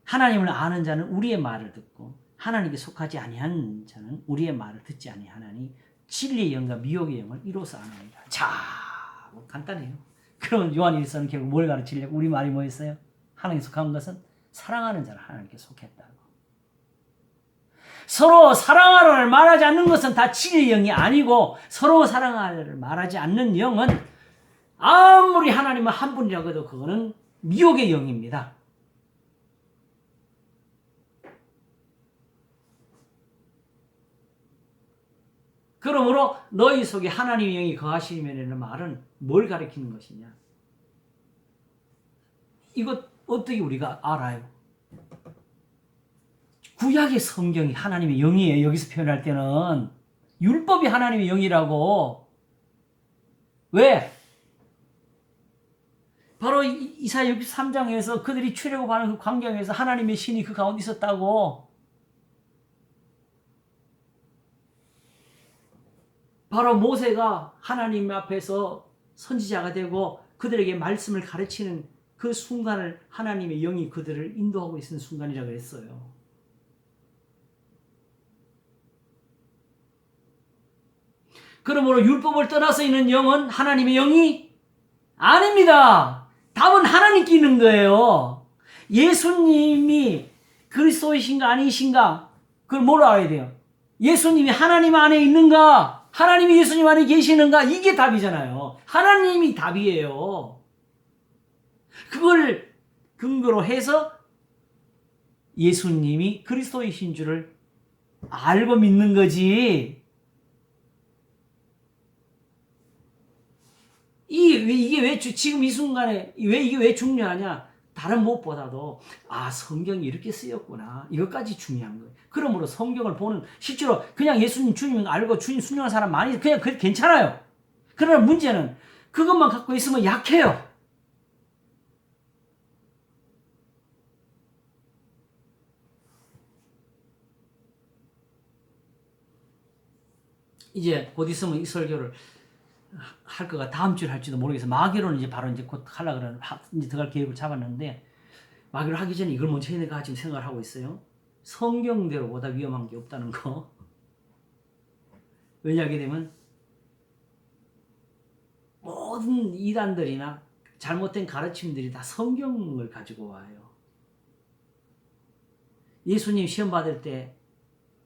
하나님을 아는 자는 우리의 말을 듣고 하나님께 속하지 아니한 자는 우리의 말을 듣지 아니하나니 진리의 영과 미혹의 영을 이로써 아느니라. 자, 뭐 간단해요. 그러면 요한 1서는 결국 뭘 가르치려고? 우리 말이 뭐였어요? 하나님께 속한 것은 사랑하는 자를 하나님께 속했다고. 서로 사랑하를 말하지 않는 것은 다 진리의 영이 아니고 서로 사랑하를 말하지 않는 영은 아무리 하나님은 한 분이라고 해도 그거는 미혹의 영입니다. 그러므로 너희 속에 하나님의 영이 거하시면이라는 말은 뭘 가리키는 것이냐? 이것 어떻게 우리가 알아요? 구약의 성경이 하나님의 영이에요. 여기서 표현할 때는 율법이 하나님의 영이라고. 왜? 바로 이사야 63장에서 그들이 출애굽하는 그 광경에서 하나님의 신이 그 가운데 있었다고. 바로 모세가 하나님 앞에서 선지자가 되고 그들에게 말씀을 가르치는 그 순간을 하나님의 영이 그들을 인도하고 있는 순간이라고 했어요. 그러므로 율법을 떠나서 있는 영은 하나님의 영이 아닙니다. 답은 하나님께 있는 거예요. 예수님이 그리스도이신가 아니신가 그걸 뭐로 알아야 돼요? 예수님이 하나님 안에 있는가? 하나님이 예수님 안에 계시는가? 이게 답이잖아요. 하나님이 답이에요. 그걸 근거로 해서 예수님이 그리스도이신 줄을 알고 믿는 거지. 이게 왜 지금 이 순간에 이게 왜 중요하냐? 다른 무엇보다도 성경이 이렇게 쓰였구나. 이것까지 중요한 거예요. 그러므로 성경을 보는 실제로 그냥 예수님 주님 알고 주님 순종한 사람 많이 그냥 그게 괜찮아요. 그러나 문제는 그것만 갖고 있으면 약해요. 이제 곧 있으면 이 설교를 할 거가 다음 주에 할지도 모르겠어요. 마귀로는 이제 바로 이제 곧 하려고 그러는 이제 들어갈 계획을 잡았는데 마귀를 하기 전에 이걸 먼저 해야 될까 지금 생각을 하고 있어요. 성경대로보다 위험한 게 없다는 거. 왜냐하게 되면 모든 이단들이나 잘못된 가르침들이 다 성경을 가지고 와요. 예수님 시험 받을 때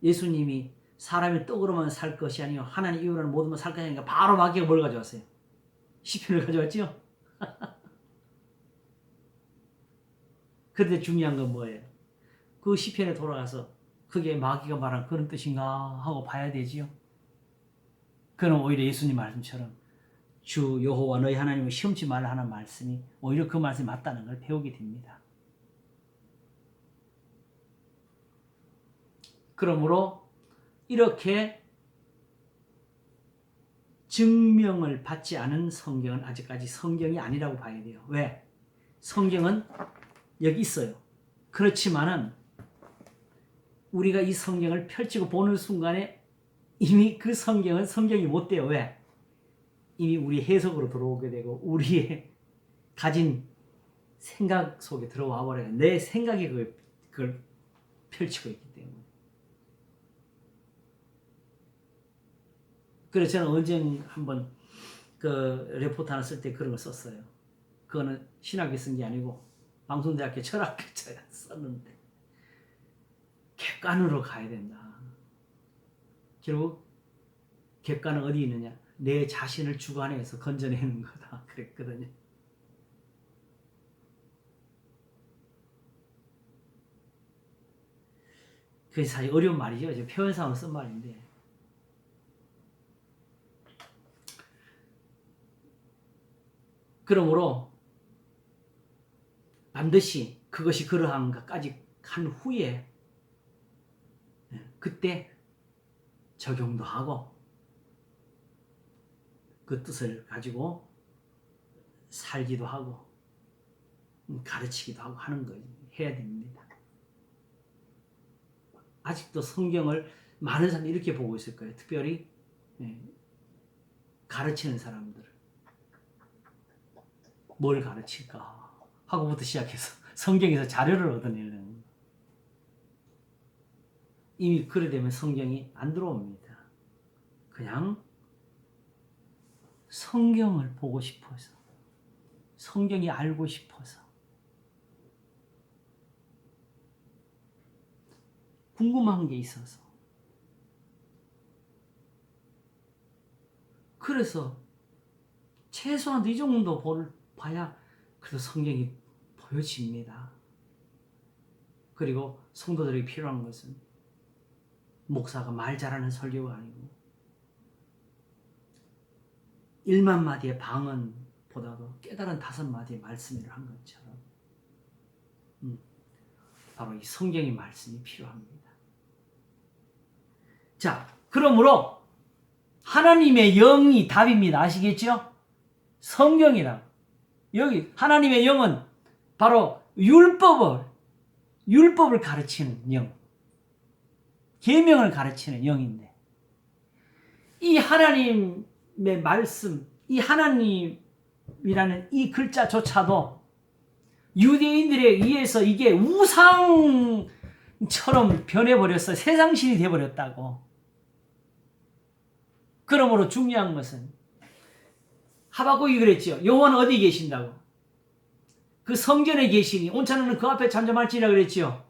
예수님이 사람이 떡으로만 살 것이 아니요 하나님 이후로는 모든 것 살 것이 아니니까 바로 마귀가 뭘 가져왔어요? 시편을 가져왔죠? 그런데 중요한 건 뭐예요? 그 시편에 돌아가서 그게 마귀가 말한 그런 뜻인가 하고 봐야 되지요. 그럼 오히려 예수님 말씀처럼 주 여호와 너희 하나님을 시험치 말라 하는 말씀이 오히려 그 말씀이 맞다는 걸 배우게 됩니다. 그러므로 이렇게 증명을 받지 않은 성경은 아직까지 성경이 아니라고 봐야 돼요. 왜? 성경은 여기 있어요. 그렇지만은 우리가 이 성경을 펼치고 보는 순간에 이미 그 성경은 성경이 못 돼요. 왜? 이미 우리 해석으로 들어오게 되고 우리의 가진 생각 속에 들어와 버려요. 내 생각이 그걸 펼치고 있기 때문에. 그래서 저는 언제 한번 그 레포트 하나 쓸 때 그런 걸 썼어요. 그거는 신학에 쓴 게 아니고 방송대학교 철학교에 썼는데 객관으로 가야 된다. 결국 객관은 어디 있느냐? 내 자신을 주관해서 건져내는 거다. 그랬거든요. 그게 사실 어려운 말이죠. 표현상으로 쓴 말인데. 그러므로 반드시 그것이 그러한가까지 한 후에 그때 적용도 하고 그 뜻을 가지고 살기도 하고 가르치기도 하고 하는 거 해야 됩니다. 아직도 성경을 많은 사람들이 이렇게 보고 있을 거예요. 특별히 가르치는 사람들. 뭘 가르칠까 하고부터 시작해서 성경에서 자료를 얻어내는 이미 그래 되면 성경이 안 들어옵니다. 그냥 성경을 보고 싶어서 성경이 알고 싶어서 궁금한 게 있어서 그래서 최소한 이 정도 봐야 그래도 성경이 보여집니다. 그리고 성도들에게 필요한 것은 목사가 말 잘하는 설교가 아니고 1만 마디의 방언보다도 깨달은 5마디의 말씀을 한 것처럼 바로 이 성경의 말씀이 필요합니다. 자, 그러므로 하나님의 영이 답입니다. 아시겠죠? 성경이라. 여기 하나님의 영은 바로 율법을 가르치는 영. 계명을 가르치는 영인데 이 하나님의 말씀, 이 하나님이라는 이 글자조차도 유대인들에 의해서 이게 우상처럼 변해버렸어. 세상신이 되어버렸다고. 그러므로 중요한 것은 하박국이 그랬죠. 여호와는 어디 계신다고? 그 성전에 계시니 온천하는 그 앞에 잠잠할지라 그랬죠.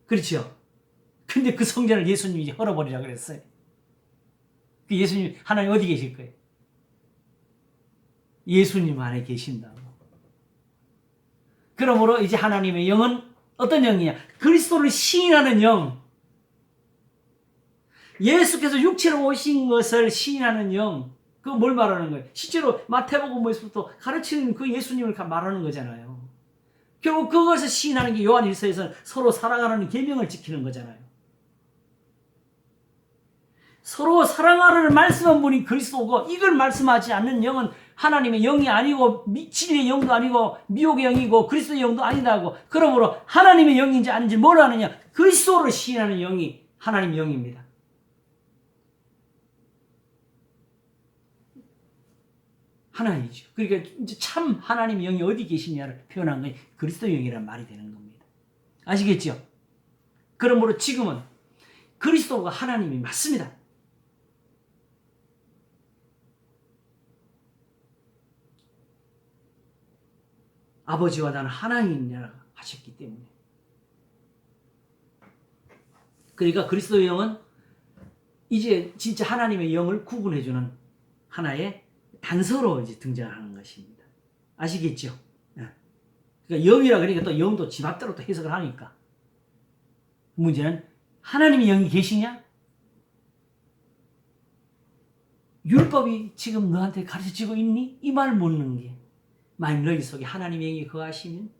그렇죠. 근데 그 성전을 예수님이 이제 헐어버리라 그랬어요. 그 예수님, 하나님 어디 계실 거예요? 예수님 안에 계신다고. 그러므로 이제 하나님의 영은 어떤 영이냐? 그리스도를 시인하는 영. 예수께서 육체로 오신 것을 시인하는 영. 그거 뭘 말하는 거예요? 실제로 마태복음에서부터 가르치는 그 예수님을 말하는 거잖아요. 결국 그것을 시인하는 게 요한일서에서는 서로 사랑하라는 계명을 지키는 거잖아요. 서로 사랑하라는 말씀한 분이 그리스도고 이걸 말씀하지 않는 영은 하나님의 영이 아니고 진리의 영도 아니고 미혹의 영이고 그리스도의 영도 아니다고. 그러므로 하나님의 영인지 아닌지 뭘 아느냐? 그리스도를 시인하는 영이 하나님의 영입니다. 하나님이죠. 그러니까 이제 참 하나님의 영이 어디 계시냐를 표현한 것이 그리스도의 영이라는 말이 되는 겁니다. 아시겠죠? 그러므로 지금은 그리스도가 하나님이 맞습니다. 아버지와 나는 하나님이라 하셨기 때문에. 그러니까 그리스도의 영은 이제 진짜 하나님의 영을 구분해주는 하나의 단서로 이제 등장하는 것입니다. 아시겠죠? 그러니까 영이라 그러니까 또 영도 지 맘대로 또 해석을 하니까. 문제는 하나님의 영이 계시냐? 율법이 지금 너한테 가르쳐지고 있니? 이 말 묻는 게. 만약 너희 속에 하나님의 영이 거하시면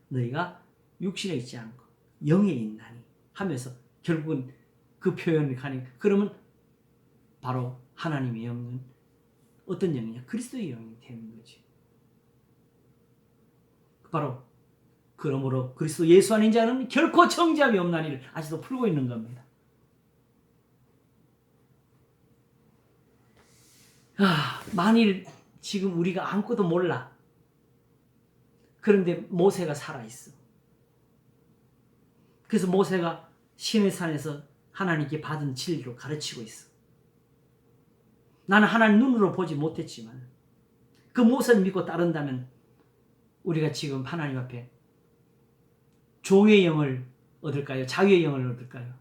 너희가 육신에 있지 않고 영에 있나니 하면서 결국은 그 표현을 가니 그러면 바로 하나님의 영은 어떤 영이냐? 그리스도의 영이 되는 거죠. 바로 그러므로 그리스도 예수 아닌 자는 결코 정죄함이 없나니를 아직도 풀고 있는 겁니다. 만일 지금 우리가 아무것도 몰라. 그런데 모세가 살아있어. 그래서 모세가 시내산에서 하나님께 받은 진리로 가르치고 있어. 나는 하나님 눈으로 보지 못했지만 그 모세를 믿고 따른다면 우리가 지금 하나님 앞에 종의 영을 얻을까요? 자유의 영을 얻을까요?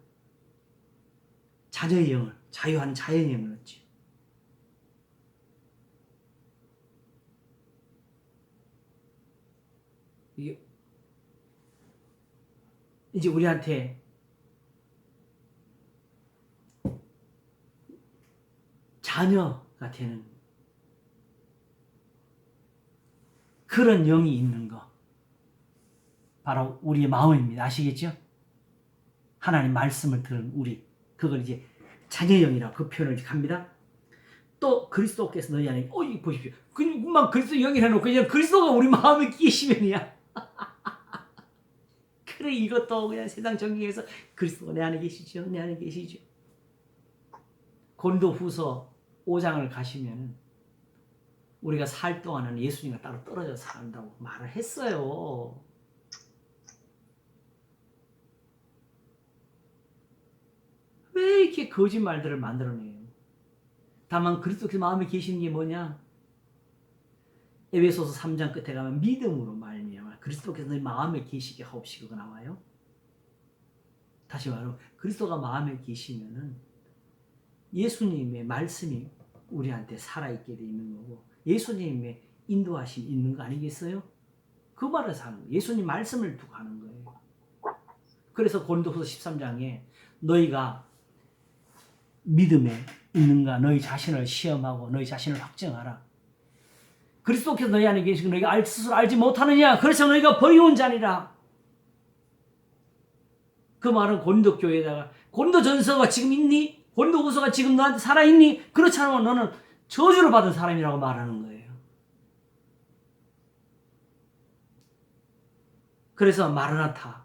자녀의 영을, 자유하는 자연의 영을 얻지. 이제 우리한테 자녀가 되는 그런 영이 있는 거 바로 우리의 마음입니다. 아시겠죠? 하나님 말씀을 들은 우리 그걸 이제 자녀영이라고 그 표현을 갑니다. 또 그리스도께서 너희 안에 보십시오. 그만 그리스도 영이라 놓고 그냥 그리스도가 우리 마음에 끼시면이야. 그래 이것도 그냥 세상 정경에서 그리스도가 내 안에 계시죠. 내 안에 계시죠. 고린도후서 5장을 가시면 우리가 살 동안은 예수님과 따로 떨어져 산다고 말을 했어요. 왜 이렇게 거짓말들을 만들어내요? 다만 그리스도께서 마음에 계시는 게 뭐냐? 에베소서 3장 끝에 가면 믿음으로 말미암아 그리스도께서 너희 마음에 계시게 하옵시고 나와요. 다시 말하면 그리스도가 마음에 계시면은 예수님의 말씀이 우리한테 살아있게 돼 있는 거고 예수님의 인도하심이 있는 거 아니겠어요? 그 말에서 하는 거예요. 예수님 말씀을 두고 하는 거예요. 그래서 고린도후서 13장에 너희가 믿음에 있는가 너희 자신을 시험하고 너희 자신을 확정하라. 그리스도께서 너희 안에 계시고 너희가 스스로 알지 못하느냐? 그래서 너희가 버리운 자니라. 그 말은 고린도 교회에다가 고린도 전서가 지금 있니? 고린도 후서가 지금 너한테 살아있니? 그렇지 않으면 너는 저주를 받은 사람이라고 말하는 거예요. 그래서 마르나타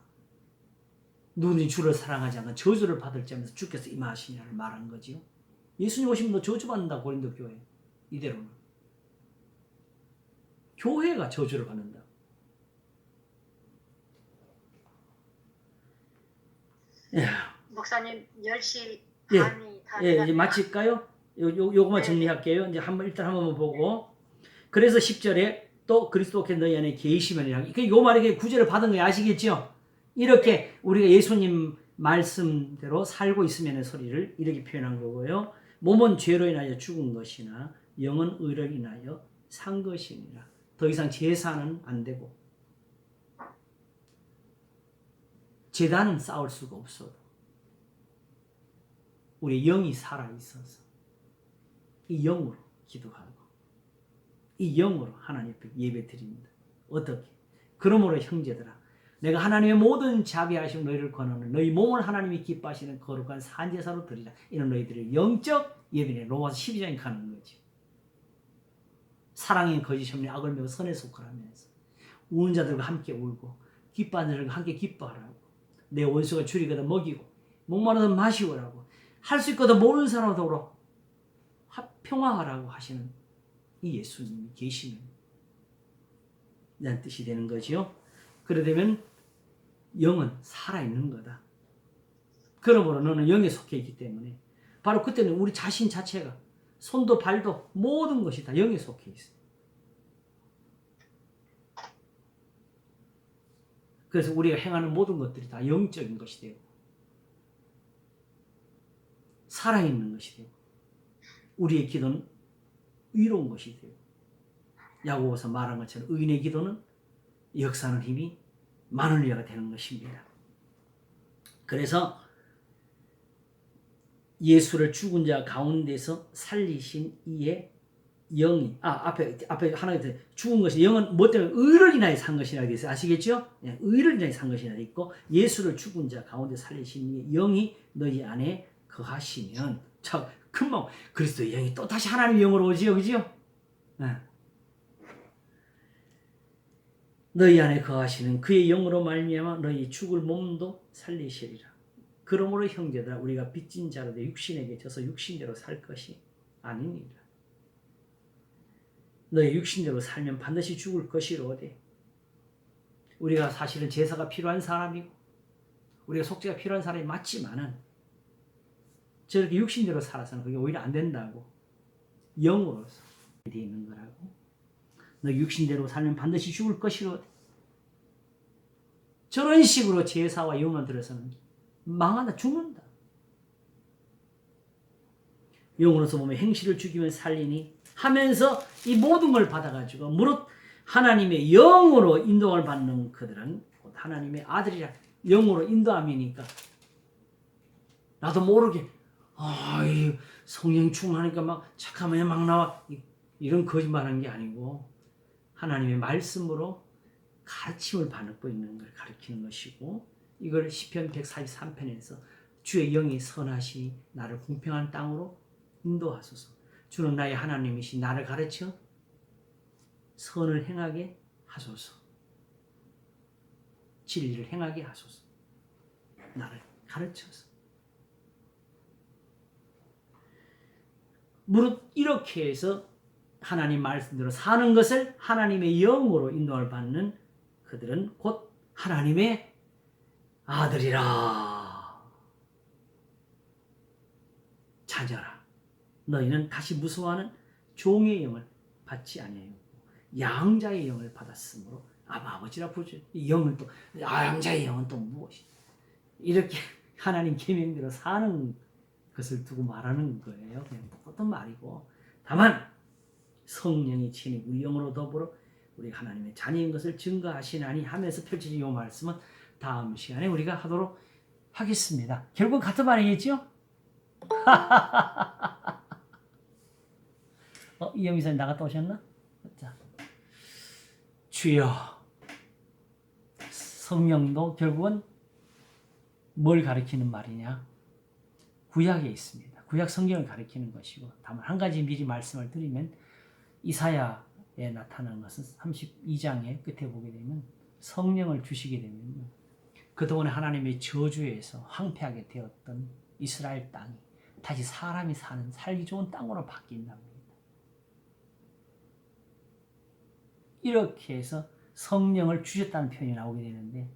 누구든지 주를 사랑하지 않으면 저주를 받을 자면서 주께서 임하시냐를 말한 거지요. 예수님 오시면 너 저주받는다 고린도 교회. 이대로는. 교회가 저주를 받는다. 예. 목사님 10시 예. 반이 다 예, 이제 돼가네요. 마칠까요? 요거만 네. 정리할게요. 이제 일단 한번 보고. 그래서 10절에 또 그리스도께 너희 안에 계시면이라. 요 말에 구절을 받은 거 아시겠죠? 이렇게 우리가 예수님 말씀대로 살고 있으면의 소리를 이렇게 표현한 거고요. 몸은 죄로 인하여 죽은 것이나 영은 의로 인하여 산 것이니라. 더 이상 제사는 안 되고 제단은 쌓을 수가 없어도 우리 영이 살아 있어서 이 영으로 기도하고 이 영으로 하나님 앞에 예배 드립니다. 어떻게? 그러므로 형제들아, 내가 하나님의 모든 자비하심 너희를 권하는 너희 몸을 하나님이 기뻐하시는 거룩한 산제사로 드리라. 이는 너희들의 영적 예배네. 로마서 12장에 가는 거지. 사랑의 거짓 없는 악을 메고 선에 속하라면서 우는 자들과 함께 울고 기뻐하는 자들과 함께 기뻐하라고. 내 원수가 줄이거든 먹이고 목마르든 마시오라고. 할 수 있거든 모르는 사람과 더불어 평화하라고 하시는 이 예수님이 계시면 이런 뜻이 되는 거지요. 그러되면 영은 살아있는 거다. 그러므로 너는 영에 속해 있기 때문에 바로 그때는 우리 자신 자체가 손도 발도 모든 것이 다 영에 속해 있어요. 그래서 우리가 행하는 모든 것들이 다 영적인 것이 되고 살아있는 것이 되고 우리의 기도는 의로운 것이 되고 야고보서 말한 것처럼 의인의 기도는 역사하는 힘이 많은 리가 되는 것입니다. 그래서 예수를 죽은 자 가운데서 살리신 이의 영이 앞에 하나 더 죽은 것이 영은 뭐 때문에 의를 인하여 산 것이라 되어 있어요. 아시겠죠? 예, 의를 인하여 산 것이라 되어 있고 예수를 죽은 자 가운데 살리신 이의 영이 너희 안에 거하시면 참 금방 그리스도의 영이 또 다시 하나님의 영으로 오지요, 그지요? 예. 너희 안에 거하시는 그의 영으로 말미암아 너희 죽을 몸도 살리시리라. 그러므로 형제들아 우리가 빚진 자로 되 육신에게 져서 육신대로 살 것이 아니니라. 너희 육신대로 살면 반드시 죽을 것이로되 우리가 사실은 제사가 필요한 사람이고 우리가 속죄가 필요한 사람이 맞지만은 저렇게 육신대로 살아서는 그게 오히려 안 된다고 영으로서 되어 있는 거라고. 너 육신대로 살면 반드시 죽을 것이로되 저런 식으로 제사와 영을 들어서는 망한다, 죽는다. 영으로서 보면 행실을 죽이면 살리니 하면서 이 모든 걸 받아가지고 무릇 하나님의 영으로 인도를 받는 그들은 곧 하나님의 아들이라. 영으로 인도함이니까 나도 모르게 성령 충만하니까 막 착하면 막 나와 이런 거짓말한 게 아니고 하나님의 말씀으로 가르침을 받고 있는 걸 가르치는 것이고 이걸 시편 143편에서 주의 영이 선하시니 나를 공평한 땅으로 인도하소서. 주는 나의 하나님이시 나를 가르쳐 선을 행하게 하소서. 진리를 행하게 하소서. 나를 가르쳐서. 무릇 이렇게 해서 하나님 말씀대로 사는 것을 하나님의 영으로 인도를 받는 그들은 곧 하나님의 아들이라. 자녀라. 너희는 다시 무서워하는 종의 영을 받지 아니하였고 양자의 영을 받았으므로 아버지라 부르죠. 이 영은 또 양자의 영은 또 무엇이냐. 이렇게 하나님 계명대로 사는 것을 두고 말하는 거예요. 그냥 똑같은 말이고 다만 성령이 친히 우리 영으로 더불어 우리 하나님의 자녀인 것을 증거하시나니 하면서 펼쳐진 이 말씀은 다음 시간에 우리가 하도록 하겠습니다. 결국 같은 말이겠죠? 이영미 선생님 나갔다 오셨나? 자, 주여. 성령도 결국은 뭘 가리키는 말이냐? 구약에 있습니다. 구약 성경을 가리키는 것이고 다만 한 가지 미리 말씀을 드리면 이사야에 나타나는 것은 32장의 끝에 보게 되면 성령을 주시게 되면 그동안 하나님의 저주에서 황폐하게 되었던 이스라엘 땅이 다시 사람이 사는 살기 좋은 땅으로 바뀐답니다. 이렇게 해서 성령을 주셨다는 표현이 나오게 되는데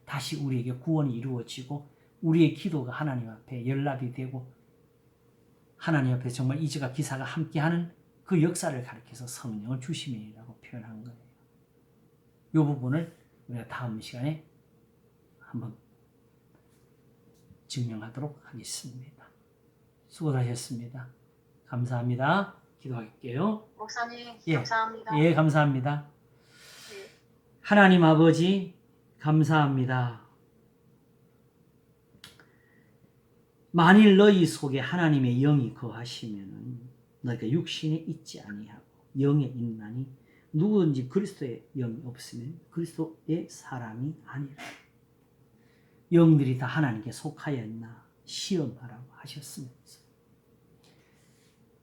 다시 우리에게 구원이 이루어지고 우리의 기도가 하나님 앞에 연락이 되고 하나님 앞에 정말 이제가 기사가 함께하는 그 역사를 가리켜서 성령을 주심이라고 표현한 거예요. 이 부분을 우리가 다음 시간에 한번 증명하도록 하겠습니다. 수고하셨습니다. 감사합니다. 기도할게요. 목사님 예. 감사합니다. 예, 감사합니다. 예. 하나님 아버지 감사합니다. 만일 너희 속에 하나님의 영이 거하시면은 너희가 육신에 있지 아니하고 영에 있나니 누구든지 그리스도의 영이 없으면 그리스도의 사람이 아니라. 영들이 다 하나님께 속하였나 시험하라고 하셨으면서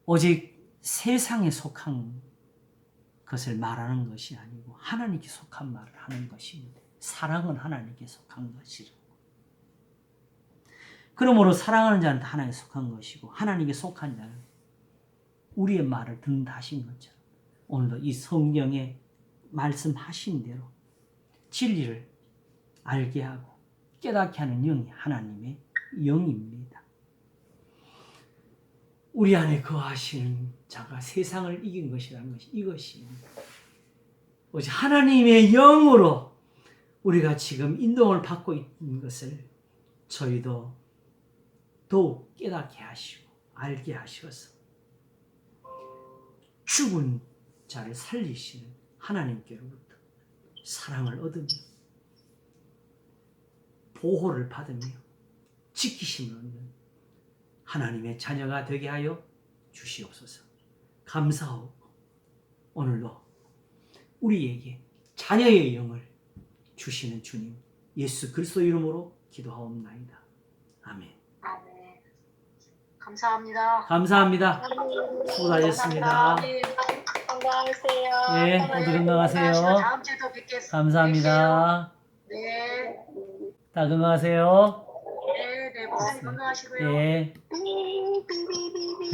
오직 세상에 속한 것을 말하는 것이 아니고 하나님께 속한 말을 하는 것인데 사랑은 하나님께 속한 것이라고. 그러므로 사랑하는 자는 다 하나님께 속한 것이고 하나님께 속한 자는 우리의 말을 듣는다 하신 것처럼 오늘도 이 성경에 말씀하신 대로 진리를 알게 하고 깨닫게 하는 영이 하나님의 영입니다. 우리 안에 거하시는 자가 세상을 이긴 것이라는 것이 이것입니다. 오직 하나님의 영으로 우리가 지금 인도를 받고 있는 것을 저희도 더욱 깨닫게 하시고 알게 하셔서 죽은 자를 살리시는 하나님께로부터 사랑을 얻으며 보호를 받으며 지키심을 얻는 하나님의 자녀가 되게 하여 주시옵소서. 감사하고 오늘도 우리에게 자녀의 영을 주시는 주님 예수 그리스도 이름으로 기도하옵나이다. 아멘. 아멘. 감사합니다. 감사합니다. 수고하셨습니다. 건강하세요. 예, 모두 건강하세요. 다음 주에도 뵙겠습니다. 감사합니다. 네. 다 건강하세요. 네, 목사님 건강하시고요. 예. 삐삐삐삐.